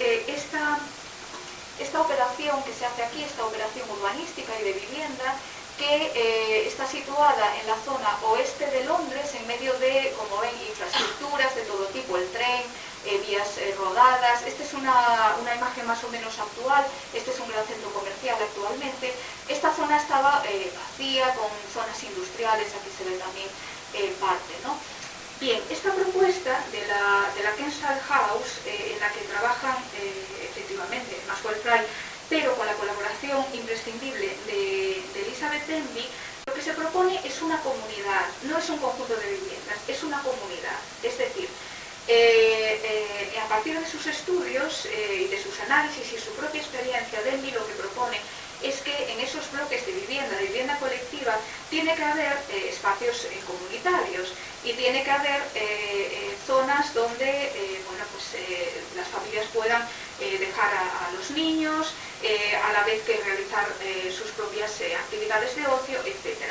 esta operación que se hace aquí, esta operación urbanística y de vivienda, que está situada en la zona oeste de Londres, en medio de, como ven, infraestructuras de todo tipo, el tren, vías rodadas. Esta es una imagen más o menos actual. Este es un gran centro comercial actualmente. Esta zona estaba vacía, con zonas industriales, aquí se ve también parte, ¿no? Bien, esta propuesta de la Kensal House, en la que trabajan efectivamente Maxwell Fry, pero con la colaboración imprescindible de Elizabeth Denby, lo que se propone es una comunidad, no es un conjunto de viviendas, es una comunidad. Es decir, a partir de sus estudios y de sus análisis y su propia experiencia, Denby lo que propone es que en esos bloques de vivienda colectiva, tiene que haber espacios comunitarios y tiene que haber zonas donde las familias puedan dejar a los niños, a la vez que realizar sus propias actividades de ocio, etc.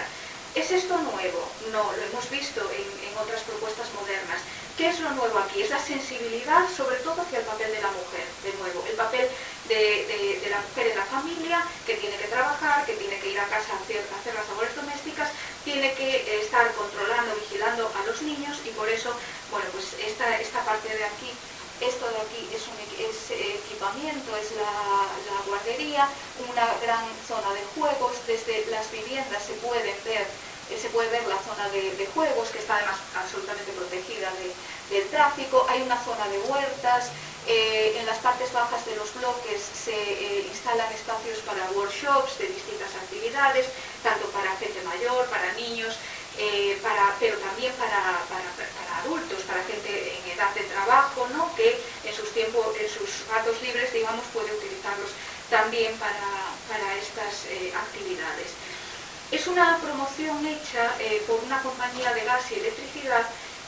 ¿Es esto nuevo? No, lo hemos visto en otras propuestas modernas. ¿Qué es lo nuevo aquí? Es la sensibilidad, sobre todo hacia el papel de la mujer, de nuevo, el papel de la mujer en la familia, que tiene que trabajar, que tiene que ir a casa a hacer las labores domésticas, tiene que estar controlando, vigilando a los niños, y por eso, bueno, pues esta parte de aquí, esto de aquí es equipamiento, es la guardería, una gran zona de juegos. Desde las viviendas se puede ver la zona de juegos, que está además absolutamente protegida del tráfico. Hay una zona de huertas. En las partes bajas de los bloques se instalan espacios para workshops de distintas actividades, tanto para gente mayor, para niños, pero también para adultos, para gente en edad de trabajo, ¿no? Que en sus ratos libres, digamos, puede utilizarlos también para estas actividades. Es una promoción hecha por una compañía de gas y electricidad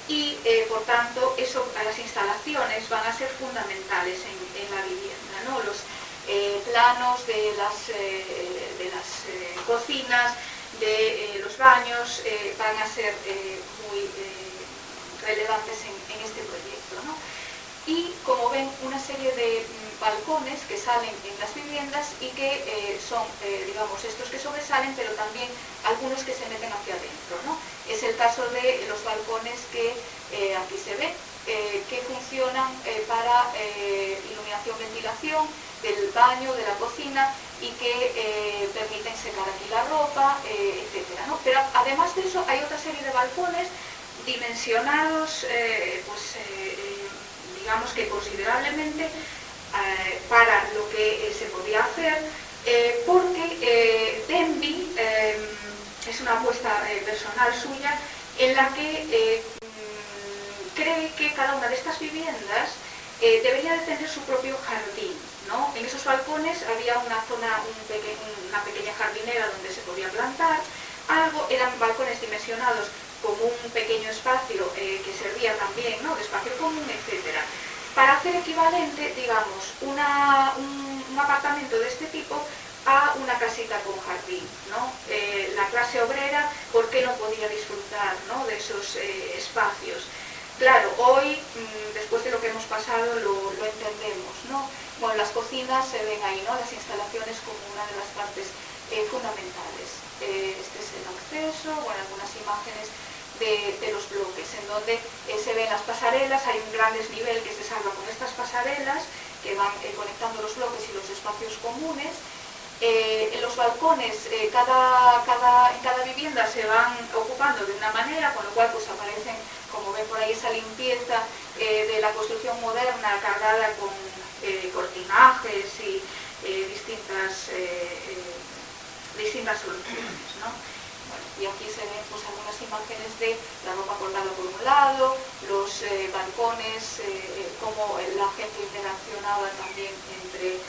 y, por tanto, las instalaciones van a ser fundamentales en la vivienda, ¿no? Los planos de las cocinas, de los baños, van a ser muy relevantes en este proyecto, ¿no? Y, como ven, una serie de balcones que salen en las viviendas y que son, digamos, estos que sobresalen, pero también algunos que se meten hacia adentro, ¿no? Es el caso de los balcones que aquí se ve, que funcionan para iluminación, ventilación del baño, de la cocina, y que permiten secar aquí la ropa, etcétera, ¿no? Pero además de eso hay otra serie de balcones dimensionados, digamos que considerablemente para lo que se podía hacer, porque Denby es una apuesta personal suya, en la que cree que cada una de estas viviendas debería de tener su propio jardín, ¿no? En esos balcones había una zona, una pequeña jardinera donde se podía plantar algo. Eran balcones dimensionados como un pequeño espacio que servía también, ¿no?, de espacio común, etcétera, para hacer equivalente, digamos, un apartamento de este tipo a una casita con jardín, ¿no? La clase obrera, ¿por qué no podía disfrutar, ¿no?, de esos espacios? Claro, hoy, después de lo que hemos pasado, lo entendemos, ¿no? Bueno, las cocinas se ven ahí, ¿no?, las instalaciones como una de las partes fundamentales. Este es el acceso, bueno, algunas imágenes de los bloques, en donde se ven las pasarelas. Hay un gran desnivel que se salva con estas pasarelas que van conectando los bloques y los espacios comunes. En los balcones, en cada vivienda se van ocupando de una manera, con lo cual pues aparecen, como ven por ahí, esa limpieza de la construcción moderna cargada con cortinajes y distintas soluciones, ¿no? Bueno, y aquí se ven pues algunas imágenes de la ropa colgada por un lado, los balcones, cómo la gente interaccionaba también entre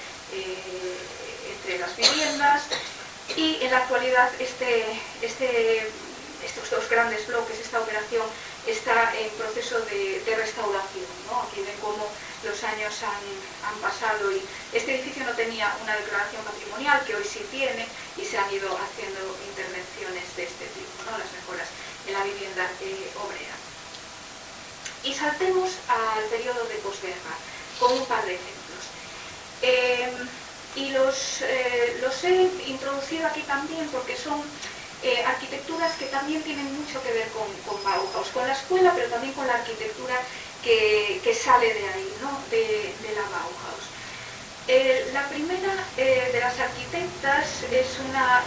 las viviendas. Y en la actualidad estos dos grandes bloques, esta operación está en proceso de restauración, ¿no? Aquí ven cómo los años han pasado y este edificio no tenía una declaración patrimonial, que hoy sí tiene, y se han ido haciendo intervenciones de este tipo, ¿no?, las mejoras en la vivienda obrera. Y saltemos al periodo de posguerra con un par de ejemplos. y los he introducido aquí también porque son arquitecturas que también tienen mucho que ver con Bauhaus, con la escuela, pero también con la arquitectura que sale de ahí, ¿no? de la Bauhaus. La primera de las arquitectas es una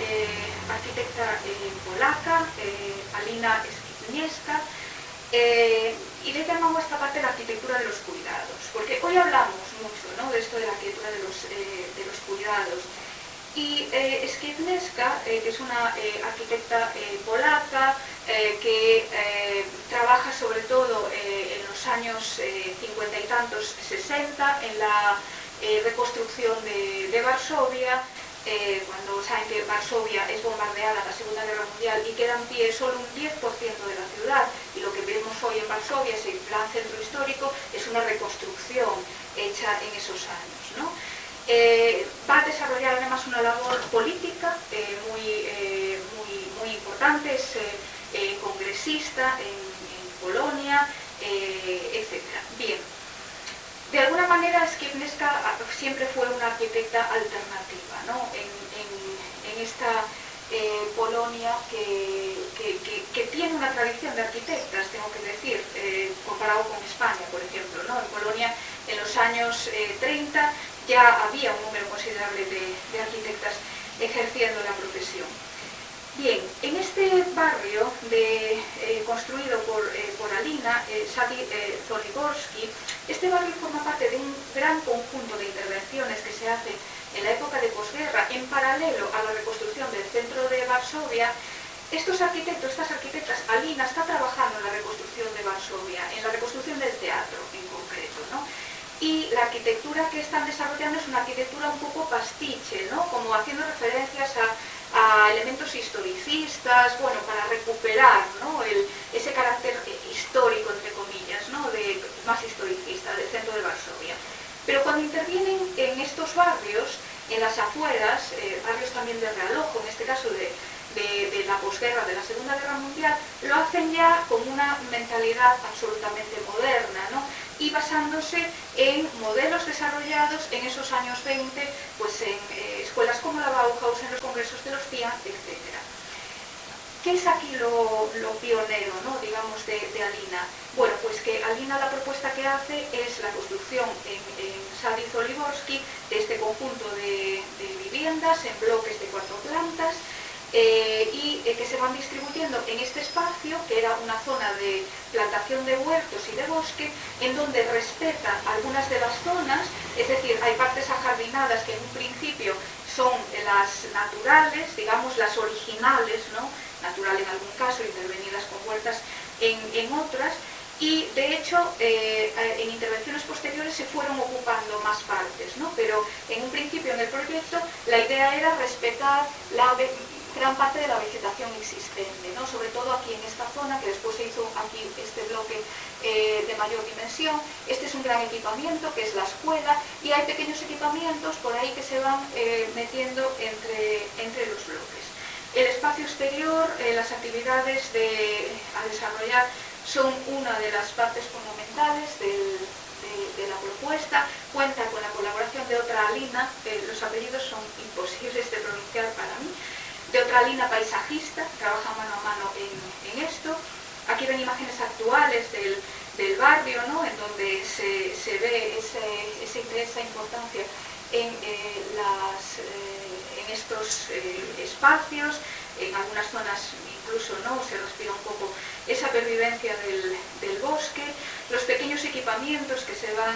arquitecta polaca, Alina Skibniewska, y le llamamos esta parte la arquitectura de los cuidados, porque hoy hablamos mucho, ¿no? de esto de la arquitectura de los cuidados. Y Skibniewska, que es una arquitecta polaca que trabaja sobre todo en los años 50 y tantos, 60, en la reconstrucción de Varsovia, cuando saben que Varsovia es bombardeada en la Segunda Guerra Mundial y queda en pie solo un 10% de la ciudad, y lo que vemos hoy en Varsovia, ese plan centro histórico, es una reconstrucción hecha en esos años, ¿no? Va a desarrollar además una labor política muy importante, es congresista en Polonia, etc. Bien. De alguna manera, Skibniewska siempre fue una arquitecta alternativa, ¿no? en esta Polonia que tiene una tradición de arquitectas, tengo que decir, comparado con España, por ejemplo, ¿no? En Polonia, en los años 30, ya había un número considerable de arquitectas ejerciendo la profesión. Bien, en este barrio construido por Alina Zoliborski, este barrio forma parte de un gran conjunto de intervenciones que se hacen en la época de posguerra, en paralelo a la reconstrucción del centro de Varsovia. Estos arquitectos, estas arquitectas, Alina está trabajando en la reconstrucción de Varsovia, en la reconstrucción del teatro en concreto, ¿no? Y la arquitectura que están desarrollando es una arquitectura un poco pastiche, ¿no? Como haciendo referencias a elementos historicistas, bueno, para recuperar, ¿no? ese carácter histórico, entre comillas, ¿no? Más historicista del centro de Varsovia. Pero cuando intervienen en estos barrios, en las afueras, barrios también de realojo, en este caso de la posguerra, de la Segunda Guerra Mundial, lo hacen ya con una mentalidad absolutamente moderna, ¿no? Y basándose en modelos desarrollados en esos años 20, pues en escuelas como la Bauhaus, en los congresos de los CIAN, etc. ¿Qué es aquí lo pionero, ¿no? digamos, de Alina? Bueno, pues que Alina la propuesta que hace es la construcción en Sadi Zoliborski de este conjunto de viviendas en bloques de 4 plantas, y que se van distribuyendo en este espacio, que era una zona de plantación de huertos y de bosque, en donde respeta algunas de las zonas, es decir, hay partes ajardinadas que en un principio son las naturales, digamos las originales, ¿no? Natural en algún caso, intervenidas con huertas en otras, y de hecho en intervenciones posteriores se fueron ocupando más partes, ¿no? Pero en un principio en el proyecto la idea era respetar gran parte de la vegetación existente, ¿no? Sobre todo aquí en esta zona, que después se hizo aquí este bloque de mayor dimensión. Este es un gran equipamiento, que es la escuela, y hay pequeños equipamientos por ahí que se van metiendo entre los bloques. El espacio exterior, las actividades a desarrollar son una de las partes fundamentales de la propuesta. Cuenta con la colaboración de otra Alina, los apellidos son imposibles de pronunciar para mí, de otra Alina paisajista, trabaja mano a mano en esto. Aquí ven imágenes actuales del barrio, ¿no? En donde se ve esa importancia en estos espacios. En algunas zonas incluso, ¿no? Se respira un poco esa pervivencia del bosque, los pequeños equipamientos que se van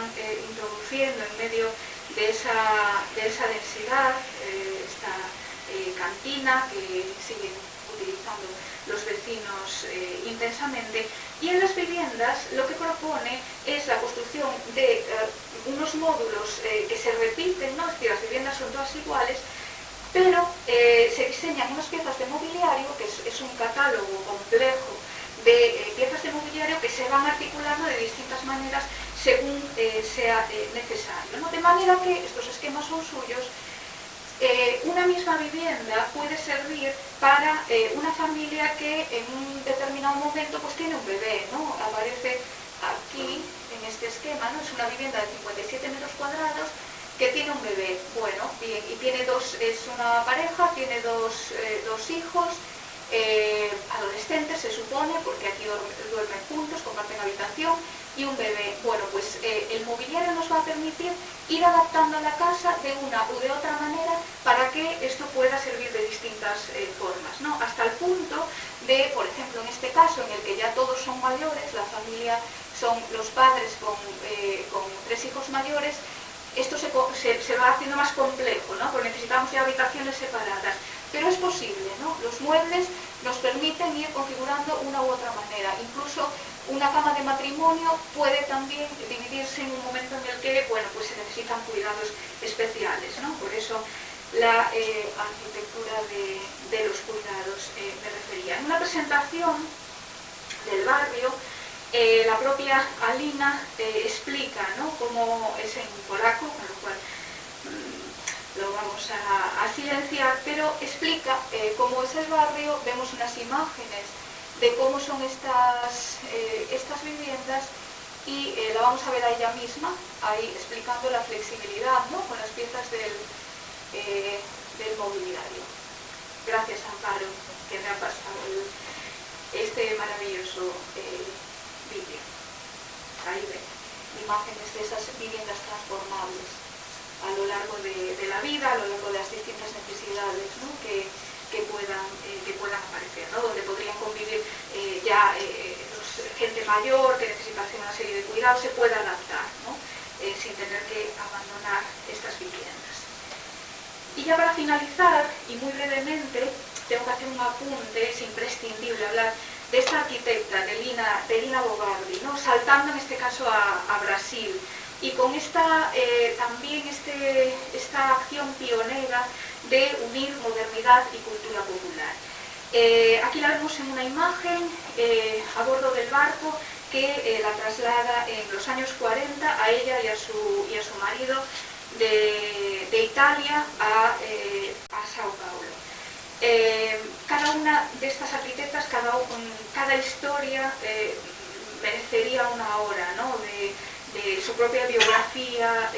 introduciendo en medio de esa densidad, esta cantina que siguen utilizando los vecinos intensamente. Y en las viviendas lo que propone es la construcción de unos módulos que se repiten, ¿no? Es decir, las viviendas son todas iguales, pero se diseñan unas piezas de mobiliario, que es un catálogo complejo de piezas de mobiliario que se van articulando de distintas maneras según sea necesario, ¿no? De manera que estos esquemas son suyos. Una misma vivienda puede servir para una familia que en un determinado momento pues tiene un bebé, ¿no? Aparece aquí en este esquema, ¿no? Es una vivienda de 57 metros cuadrados que tiene un bebé. Bueno, bien, y tiene es una pareja, tiene dos hijos, adolescentes se supone, porque aquí duermen juntos, comparten habitación, y un bebé. Bueno, pues el mobiliario nos va a permitir ir adaptando la casa de una u de otra manera para que esto pueda servir de distintas formas, ¿no? Hasta el punto de, por ejemplo, en este caso en el que ya todos son mayores, la familia son los padres con 3 hijos mayores, esto se va haciendo más complejo, ¿no? Porque necesitamos ya habitaciones separadas. Pero es posible, ¿no? Los muebles nos permiten ir configurando una u otra manera. Incluso una cama de matrimonio puede también dividirse en un momento en el que, bueno, pues se necesitan cuidados especiales, ¿no? Por eso la arquitectura de los cuidados me refería. En una presentación del barrio, la propia Alina explica, ¿no?, cómo es en polaco, con lo cual lo vamos a silenciar, pero explica cómo es el barrio. Vemos unas imágenes de cómo son estas viviendas y la vamos a ver a ella misma, ahí explicando la flexibilidad, ¿no?, con las piezas del mobiliario. Gracias, Amparo, que me ha pasado este maravilloso vídeo. Ahí ven imágenes de esas viviendas transformables a lo largo de la vida, a lo largo de las distintas necesidades, ¿no?, que puedan aparecer, ¿no?, donde podrían convivir gente mayor que necesitase una serie de cuidados, se puede adaptar, ¿no?, sin tener que abandonar estas viviendas. Y ya para finalizar, y muy brevemente, tengo que hacer un apunte, es imprescindible hablar de esta arquitecta, de Lina Bobardi, ¿no?, saltando en este caso a Brasil, y con también esta acción pionera de unir modernidad y cultura popular. Aquí la vemos en una imagen a bordo del barco que la traslada en los años 40 a ella y a su marido de Italia a Sao Paulo. Cada una de estas arquitectas, cada historia merecería una hora, ¿no?, de su propia biografía,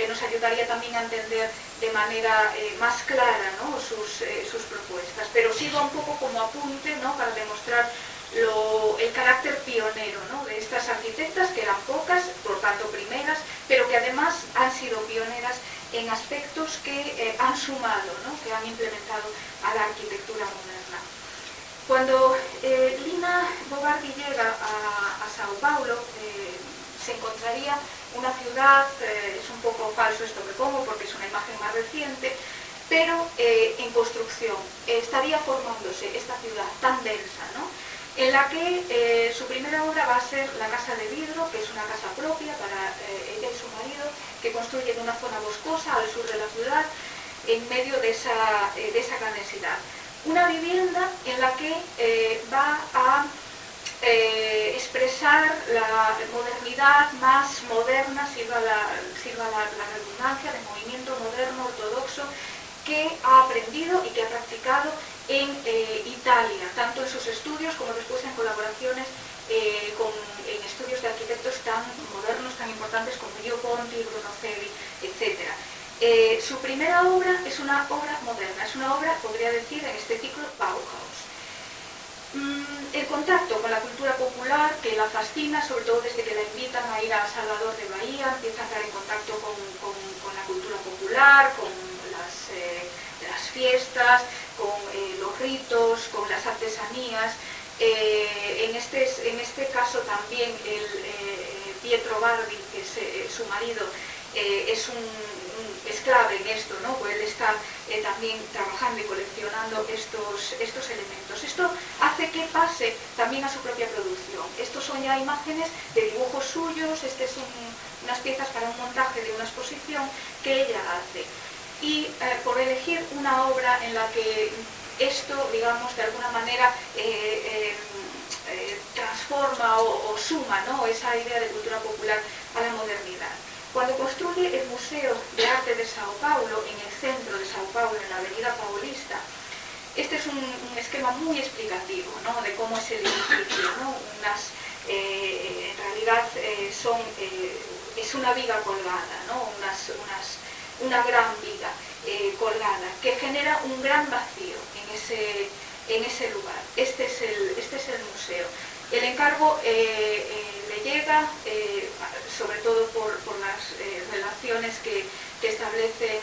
nos ayudaría también a entender de manera más clara, ¿no?, sus propuestas. Pero sirva un poco como apunte, ¿no?, para demostrar el carácter pionero, ¿no?, de estas arquitectas, que eran pocas, por tanto primeras, pero que además han sido pioneras en aspectos que han sumado, ¿no?, que han implementado a la arquitectura moderna. Cuando Lina Bobardi llega a Sao Paulo, se encontraría una ciudad, es un poco falso esto que pongo porque es una imagen más reciente, pero en construcción. Estaría formándose esta ciudad tan densa, ¿no?, en la que su primera obra va a ser la Casa de Vidro, que es una casa propia para ella y su marido, que construyen una zona boscosa al sur de la ciudad, en medio de esa gran densidad. Una vivienda en la que va a expresar la modernidad más moderna, sirva la redundancia, del movimiento moderno ortodoxo que ha aprendido y que ha practicado en Italia, tanto en sus estudios como después en colaboraciones en estudios de arquitectos tan modernos, tan importantes como Gio Ponti, Bruno Cevi, etc. Su primera obra es una obra moderna, es una obra, podría decir, en este ciclo Bauhaus. El contacto con la cultura popular, que la fascina, sobre todo desde que la invitan a ir a Salvador de Bahía, empieza a entrar en contacto con la cultura popular, con las fiestas, con los ritos, con las artesanías. En este caso también Pietro Bardi, que es su marido, es clave en esto, ¿no?, pues él está también trabajando y coleccionando estos elementos. Esto hace que pase también a su propia producción. Estos son ya imágenes de dibujos suyos, estas son unas piezas para un montaje de una exposición que ella hace. Y por elegir una obra en la que esto, digamos, de alguna manera transforma o suma, ¿no?, esa idea de cultura popular a la modernidad. Cuando construye el Museo de Arte de Sao Paulo, en el centro de Sao Paulo, en la avenida Paulista, este es un esquema muy explicativo, ¿no?, de cómo es el edificio, ¿no?, unas en realidad es una viga colgada, ¿no? Una gran viga colgada que genera un gran vacío en ese lugar. Este es el museo. El encargo le llega, sobre todo por las relaciones que establecen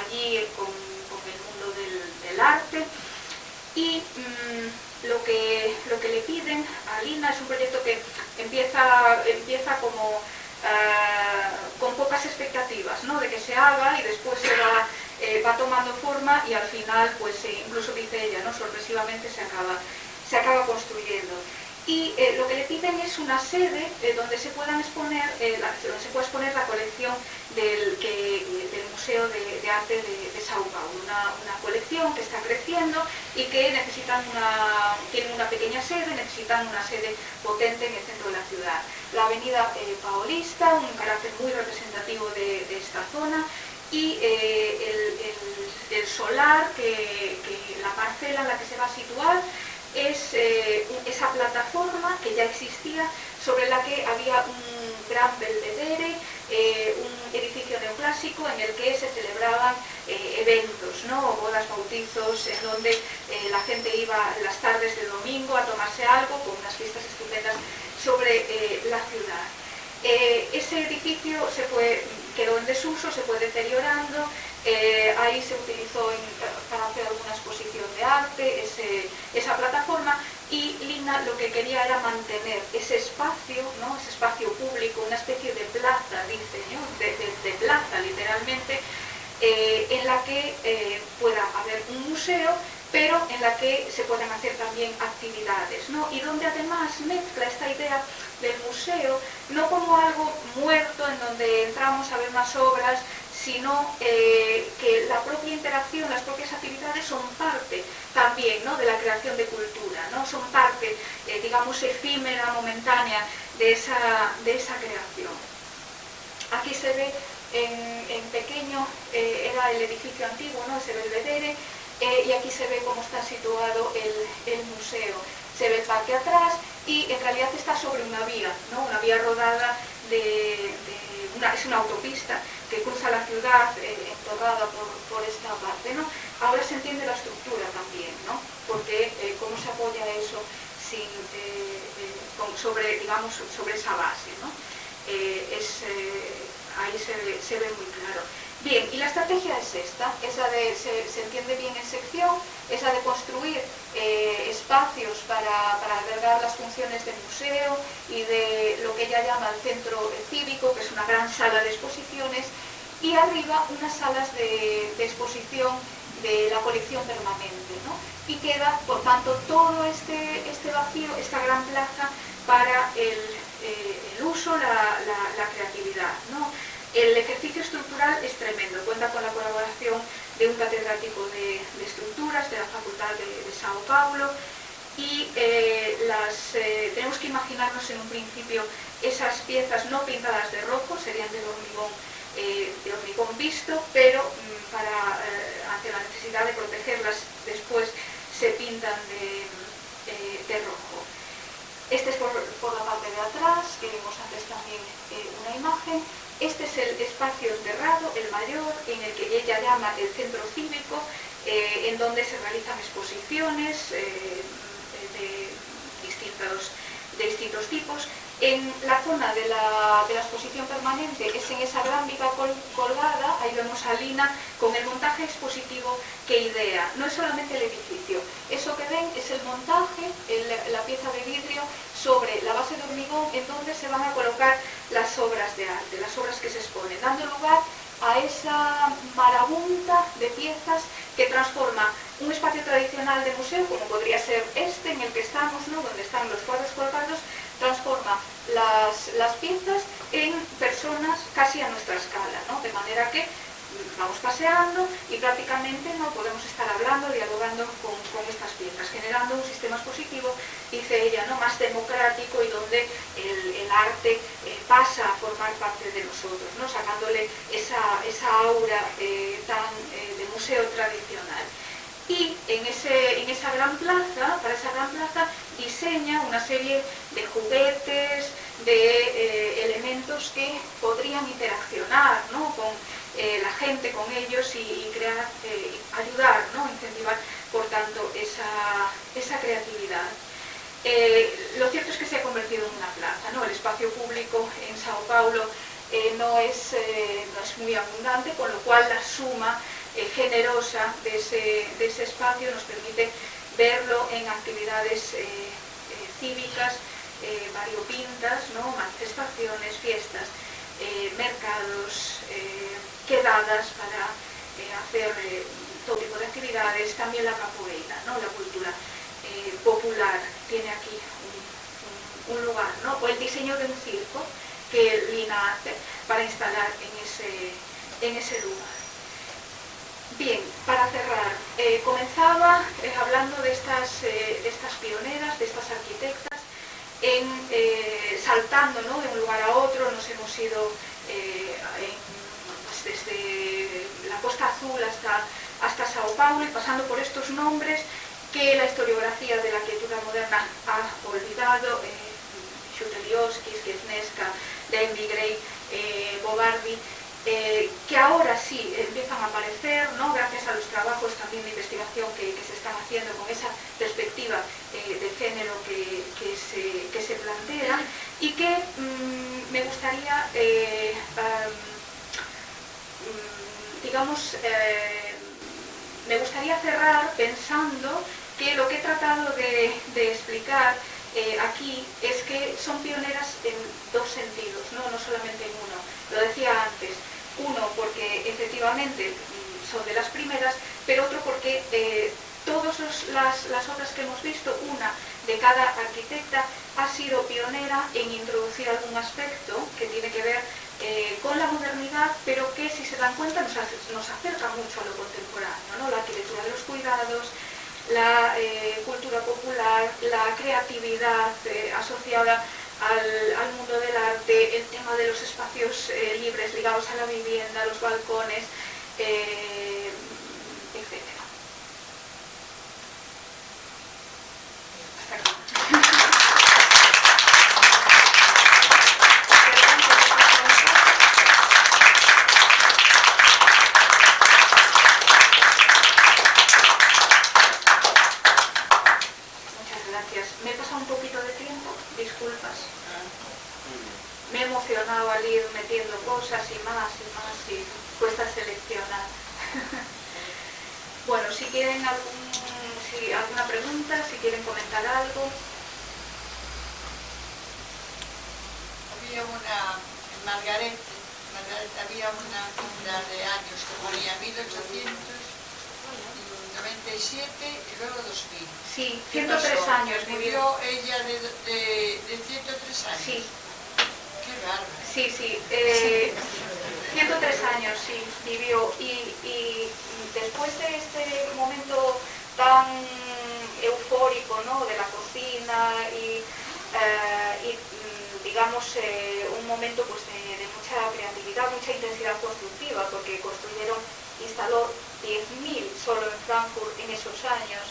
allí con el mundo del arte, y lo que le piden a Lina es un proyecto que empieza como con pocas expectativas, ¿no?, de que se haga, y después va tomando forma, y al final, pues incluso dice ella, ¿no?, sorpresivamente se acaba construyendo. Y lo que le piden es una sede donde se pueda exponer la colección del Museo de Arte de São Paulo, una colección que está creciendo y que tienen una pequeña sede, necesitan una sede potente en el centro de la ciudad. La avenida Paulista, un carácter muy representativo de esta zona, y el solar, la parcela en la que se va a situar, es esa plataforma que ya existía, sobre la que había un gran belvedere, un edificio neoclásico en el que se celebraban eventos, ¿no?, bodas, bautizos, en donde la gente iba las tardes de domingo a tomarse algo, con unas fiestas estupendas sobre la ciudad. Ese edificio quedó en desuso, se fue deteriorando. Ahí se utilizó para hacer alguna exposición de arte, esa plataforma, y Lina lo que quería era mantener ese espacio, ¿no?, ese espacio público, una especie de plaza, dice, ¿no?, de plaza literalmente, en la que pueda haber un museo, pero en la que se puedan hacer también actividades, ¿no?, y donde además mezcla esta idea del museo no como algo muerto en donde entramos a ver unas obras, sino que la propia interacción, las propias actividades son parte también, ¿no?, de la creación de cultura, ¿no?, son parte, digamos, efímera, momentánea de esa creación. Aquí se ve en pequeño, era el edificio antiguo, ¿no?, ese belvedere, y aquí se ve cómo está situado el museo. Se ve el parque atrás, y en realidad está sobre una vía, ¿no?, una vía rodada es una autopista que cruza la ciudad, entornada por esta parte, ¿no? Ahora se entiende la estructura también, ¿no?, porque cómo se apoya eso sobre esa base, ¿no? Ahí se ve muy claro. Bien, y la estrategia es esta, se entiende bien en sección, esa de construir espacios para albergar las funciones del museo y de lo que ella llama el centro cívico, que es una gran sala de exposiciones, y arriba unas salas de exposición de la colección permanente, ¿no? Y queda, por tanto, todo este vacío, esta gran plaza para el uso, la creatividad, ¿no? El ejercicio estructural es tremendo, cuenta con la colaboración de un catedrático de estructuras de la Facultad de São Paulo, y tenemos que imaginarnos en un principio esas piezas no pintadas de rojo, serían de hormigón visto, pero ante la necesidad de protegerlas después se pintan de rojo. Este es por la parte de atrás, que vimos antes también una imagen. Este es el espacio enterrado, el mayor, en el que ella llama el centro cívico, en donde se realizan exposiciones de distintos tipos. En la zona de la exposición permanente es en esa gran viga colgada, ahí vemos a Lina con el montaje expositivo que idea. No es solamente el edificio, eso que ven es el montaje, la pieza de vidrio sobre la base de hormigón, en donde se van a colocar las obras de arte, las obras que se exponen, dando lugar a esa marabunta de piezas que transforma un espacio tradicional de museo, como podría ser este en el que estamos, ¿no?, donde están los cuadros colgados, transforma las piezas en personas casi a nuestra escala, ¿no?, de manera que vamos paseando y prácticamente no podemos estar hablando, dialogando con estas piezas, generando un sistema expositivo, dice ella, ¿no?, más democrático, y donde el arte pasa a formar parte de nosotros, ¿no?, sacándole esa aura de museo tradicional. y en esa gran plaza, para esa gran plaza, diseña una serie de juguetes, de elementos que podrían interaccionar, ¿no?, con la gente, con ellos y crear, ayudar, ¿no?, incentivar, por tanto, esa creatividad. Lo cierto es que se ha convertido en una plaza, ¿no? El espacio público en Sao Paulo no es muy abundante, con lo cual la suma generosa de ese espacio nos permite verlo en actividades cívicas variopintas, ¿no?, manifestaciones, fiestas, mercados, quedadas para hacer todo tipo de actividades, también la capoeira, ¿no?, la cultura popular tiene aquí un lugar, ¿no?, o el diseño de un circo que Lina hace para instalar en ese lugar. Bien, para cerrar, comenzaba hablando de estas pioneras, de estas arquitectas, saltando, ¿no?, de un lugar a otro. Nos hemos ido pues desde la Costa Azul hasta Sao Paulo y pasando por estos nombres que la historiografía de la arquitectura moderna ha olvidado: Chuteliovskis, Kiesneska, Denby, Gray, Bobardi, que ahora sí empiezan a aparecer, ¿no?, gracias a los trabajos también de investigación que se están haciendo con esa perspectiva de género que se plantea, y que me gustaría, me gustaría cerrar pensando que lo que he tratado de explicar aquí es que son pioneras en dos sentidos, no solamente en uno. Lo decía antes, uno porque efectivamente son de las primeras, pero otro porque todas las obras que hemos visto, una de cada arquitecta, ha sido pionera en introducir algún aspecto que tiene que ver con la modernidad, pero que, si se dan cuenta, nos acerca mucho a lo contemporáneo, ¿no? La arquitectura de los cuidados, la cultura popular, la creatividad asociada al mundo del arte, el tema de los espacios libres ligados a la vivienda, los balcones, etc. Hasta aquí. Me he pasado un poquito de tiempo, disculpas. Me he emocionado al ir metiendo cosas y más, y cuesta seleccionar. Bueno, si quieren alguna pregunta, si quieren comentar algo. Había en Margaret había una cifra de años que ponía 1897 y luego 2000. Sí, 103 años vivió. Ella de 103 años. Sí. Qué bárbaro. Sí, 103 años, sí, vivió. Y después de este momento tan eufórico, ¿no?, de la cocina y digamos, un momento pues de mucha creatividad, mucha intensidad constructiva, porque instaló 10.000 solo en Frankfurt en esos años.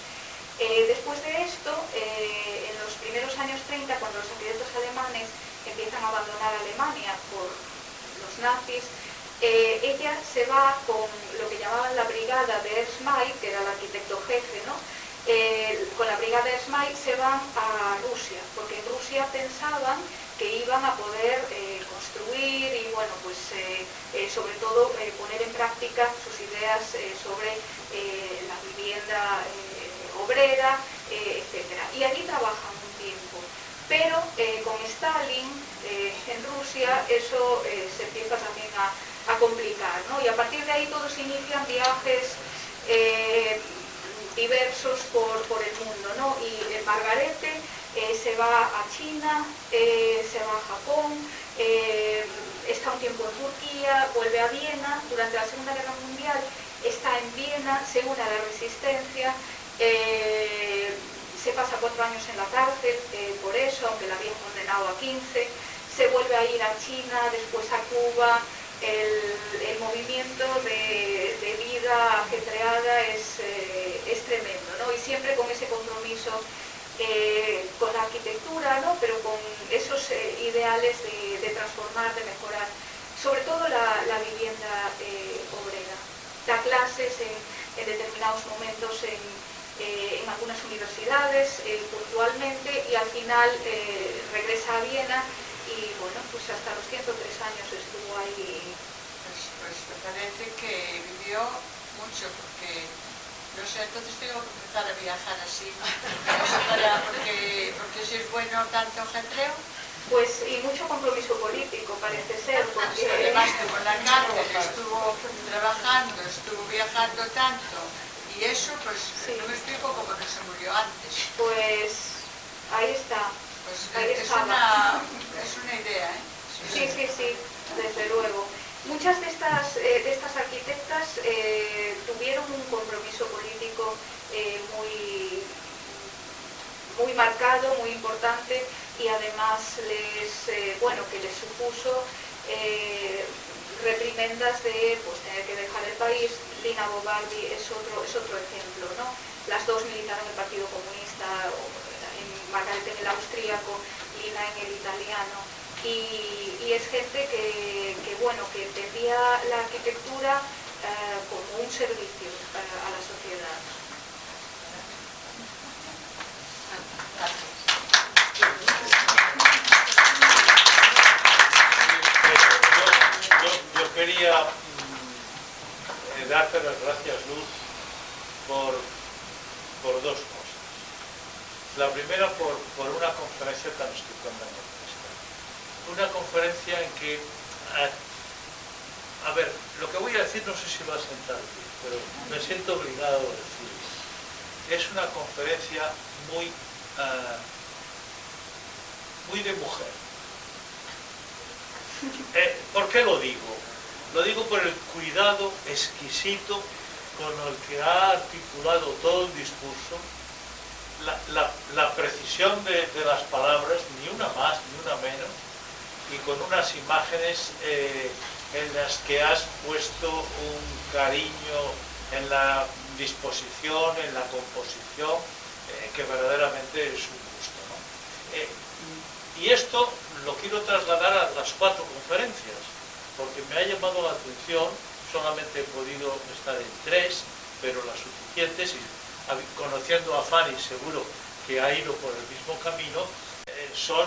Después de esto, en los primeros años 30, cuando los arquitectos alemanes empiezan a abandonar Alemania por los nazis, ella se va con lo que llamaban la brigada de Ernst May, que era el arquitecto jefe, ¿no? Con la brigada de Ernst May se van a Rusia, porque en Rusia pensaban que iban a poder construir y, bueno, pues sobre todo poner en práctica sus ideas sobre la vivienda obrera, etcétera. Y allí trabajan un tiempo. Pero con Stalin en Rusia eso se empieza también a complicar, ¿no? Y a partir de ahí todos inician viajes diversos por el mundo, ¿no? Y Margarete se va a China, se va a Japón, está un tiempo en Turquía, vuelve a Viena. Durante la Segunda Guerra Mundial está en Viena, se une a la resistencia, se pasa 4 años en la cárcel por eso, aunque la habían condenado a 15, se vuelve a ir a China, después a Cuba. El movimiento de vida ajetreada es tremendo, ¿no? Y siempre con ese compromiso con la arquitectura, ¿no? Pero con esos ideales de transformar, de mejorar, sobre todo la vivienda obrera. Da clases en determinados momentos en algunas universidades, puntualmente, y al final regresa a Viena y, bueno, pues hasta los 103 años estuvo ahí. Pues me parece que vivió mucho, porque no sé, entonces tengo que empezar a viajar así, porque si es bueno tanto ajetreo. Pues, y mucho compromiso político, parece ser, porque... Además estuvo en la cárcel, estuvo trabajando, estuvo viajando tanto, y eso, pues, sí. No me explico cómo no se murió antes. Pues, ahí está. Pues ahí es una idea, ¿eh? Sí, desde luego. Muchas de estas arquitectas tuvieron un compromiso político muy marcado, muy importante, y además que les supuso reprimendas de tener que dejar el país. Lina Bo Bardi es otro ejemplo, ¿no? Las dos militaron en el Partido Comunista, Margaret en el austríaco, Lina en el italiano, y es gente que entendía la arquitectura como un servicio a la sociedad. Yo quería darte las gracias, Luz, por dos cosas. La primera, por una conferencia tan estupenda como esta. Una conferencia en que, a ver, lo que voy a decir no sé si va a sentar bien, pero me siento obligado a decirlo. Es una conferencia muy de mujer. ¿Por qué lo digo? Lo digo por el cuidado exquisito con el que ha articulado todo el discurso, la precisión de las palabras, ni una más ni una menos, y con unas imágenes en las que has puesto un cariño en la disposición, en la composición, que verdaderamente es un gusto, ¿no? Y esto lo quiero trasladar a las 4 conferencias, porque me ha llamado la atención. Solamente he podido estar en 3, pero las suficientes, y conociendo a Fanny seguro que ha ido por el mismo camino, son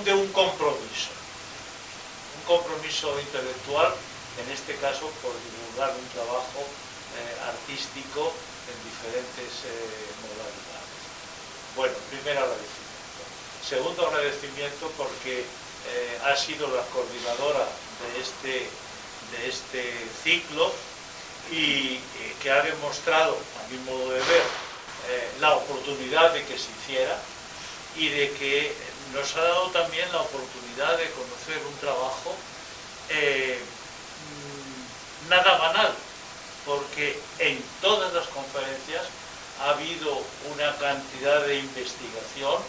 de un compromiso intelectual, en este caso por divulgar un trabajo artístico en diferentes modalidades. Bueno, primer agradecimiento. Segundo agradecimiento porque ha sido la coordinadora de este ciclo y que ha demostrado, a mi modo de ver, la oportunidad de que se hiciera, y de que nos ha dado también la oportunidad de conocer un trabajo nada banal, porque en todas las conferencias ha habido una cantidad de investigación.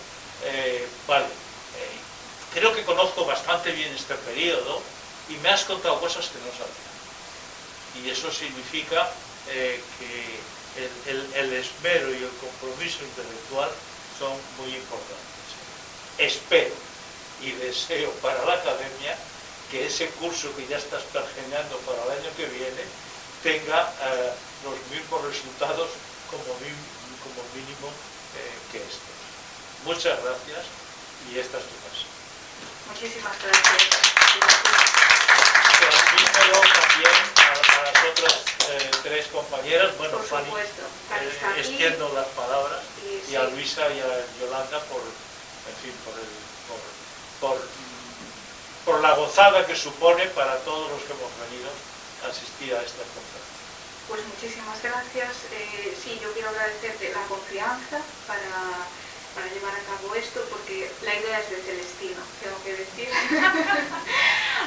Creo que conozco bastante bien este periodo y me has contado cosas que no sabía. Y eso significa que el esmero y el compromiso intelectual son muy importantes. Espero y deseo para la academia que ese curso que ya estás pergeñando para el año que viene tenga los mismos resultados como mínimo que estos. Muchas gracias, y esta es tu casa. Muchísimas gracias. Transmítelo también a las otras 3 compañeras. Bueno, Fanny, extiendo las palabras, y a Luisa y a Yolanda por la gozada que supone para todos los que hemos venido a asistir a esta conferencia. Pues muchísimas gracias. Sí, yo quiero agradecerte la confianza para llevar a cabo esto, porque la idea es de Celestino, tengo que decir.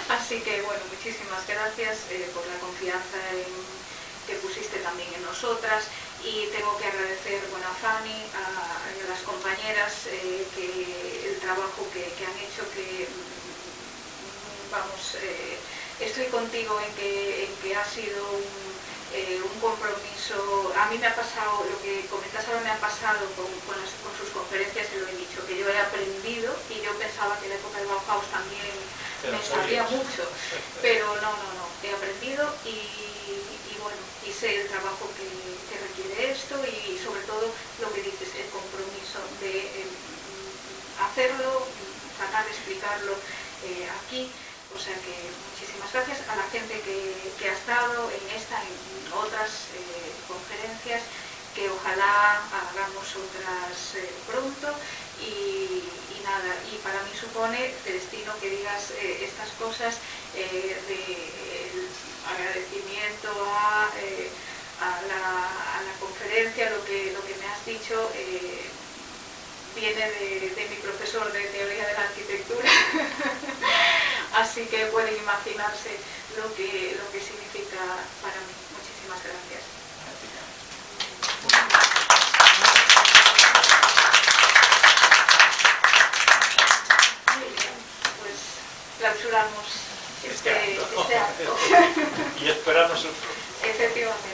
Así que, bueno, muchísimas gracias por la confianza que pusiste también en nosotras, y tengo que agradecer a Fanny, a las compañeras, el trabajo que han hecho, que, vamos, estoy contigo en que ha sido un compromiso. A mí me ha pasado, lo que comentas ahora me ha pasado con sus conferencias, se lo he dicho, que yo he aprendido y yo pensaba que la época de Bauhaus también me sabía mucho, pero no, he aprendido y bueno, y sé el trabajo que requiere esto y sobre todo lo que dices, el compromiso de hacerlo, tratar de explicarlo aquí. O sea que muchísimas gracias a la gente que ha estado en esta, en otras conferencias, que ojalá hagamos otras pronto y nada, y para mí supone, Celestino, que digas estas cosas de agradecimiento a la conferencia, lo que me has dicho viene de mi profesor de teoría de la arquitectura. Así que pueden imaginarse lo que significa para mí. Muchísimas gracias. Muy bien, pues clausuramos este acto. Y esperamos el próximo. Efectivamente.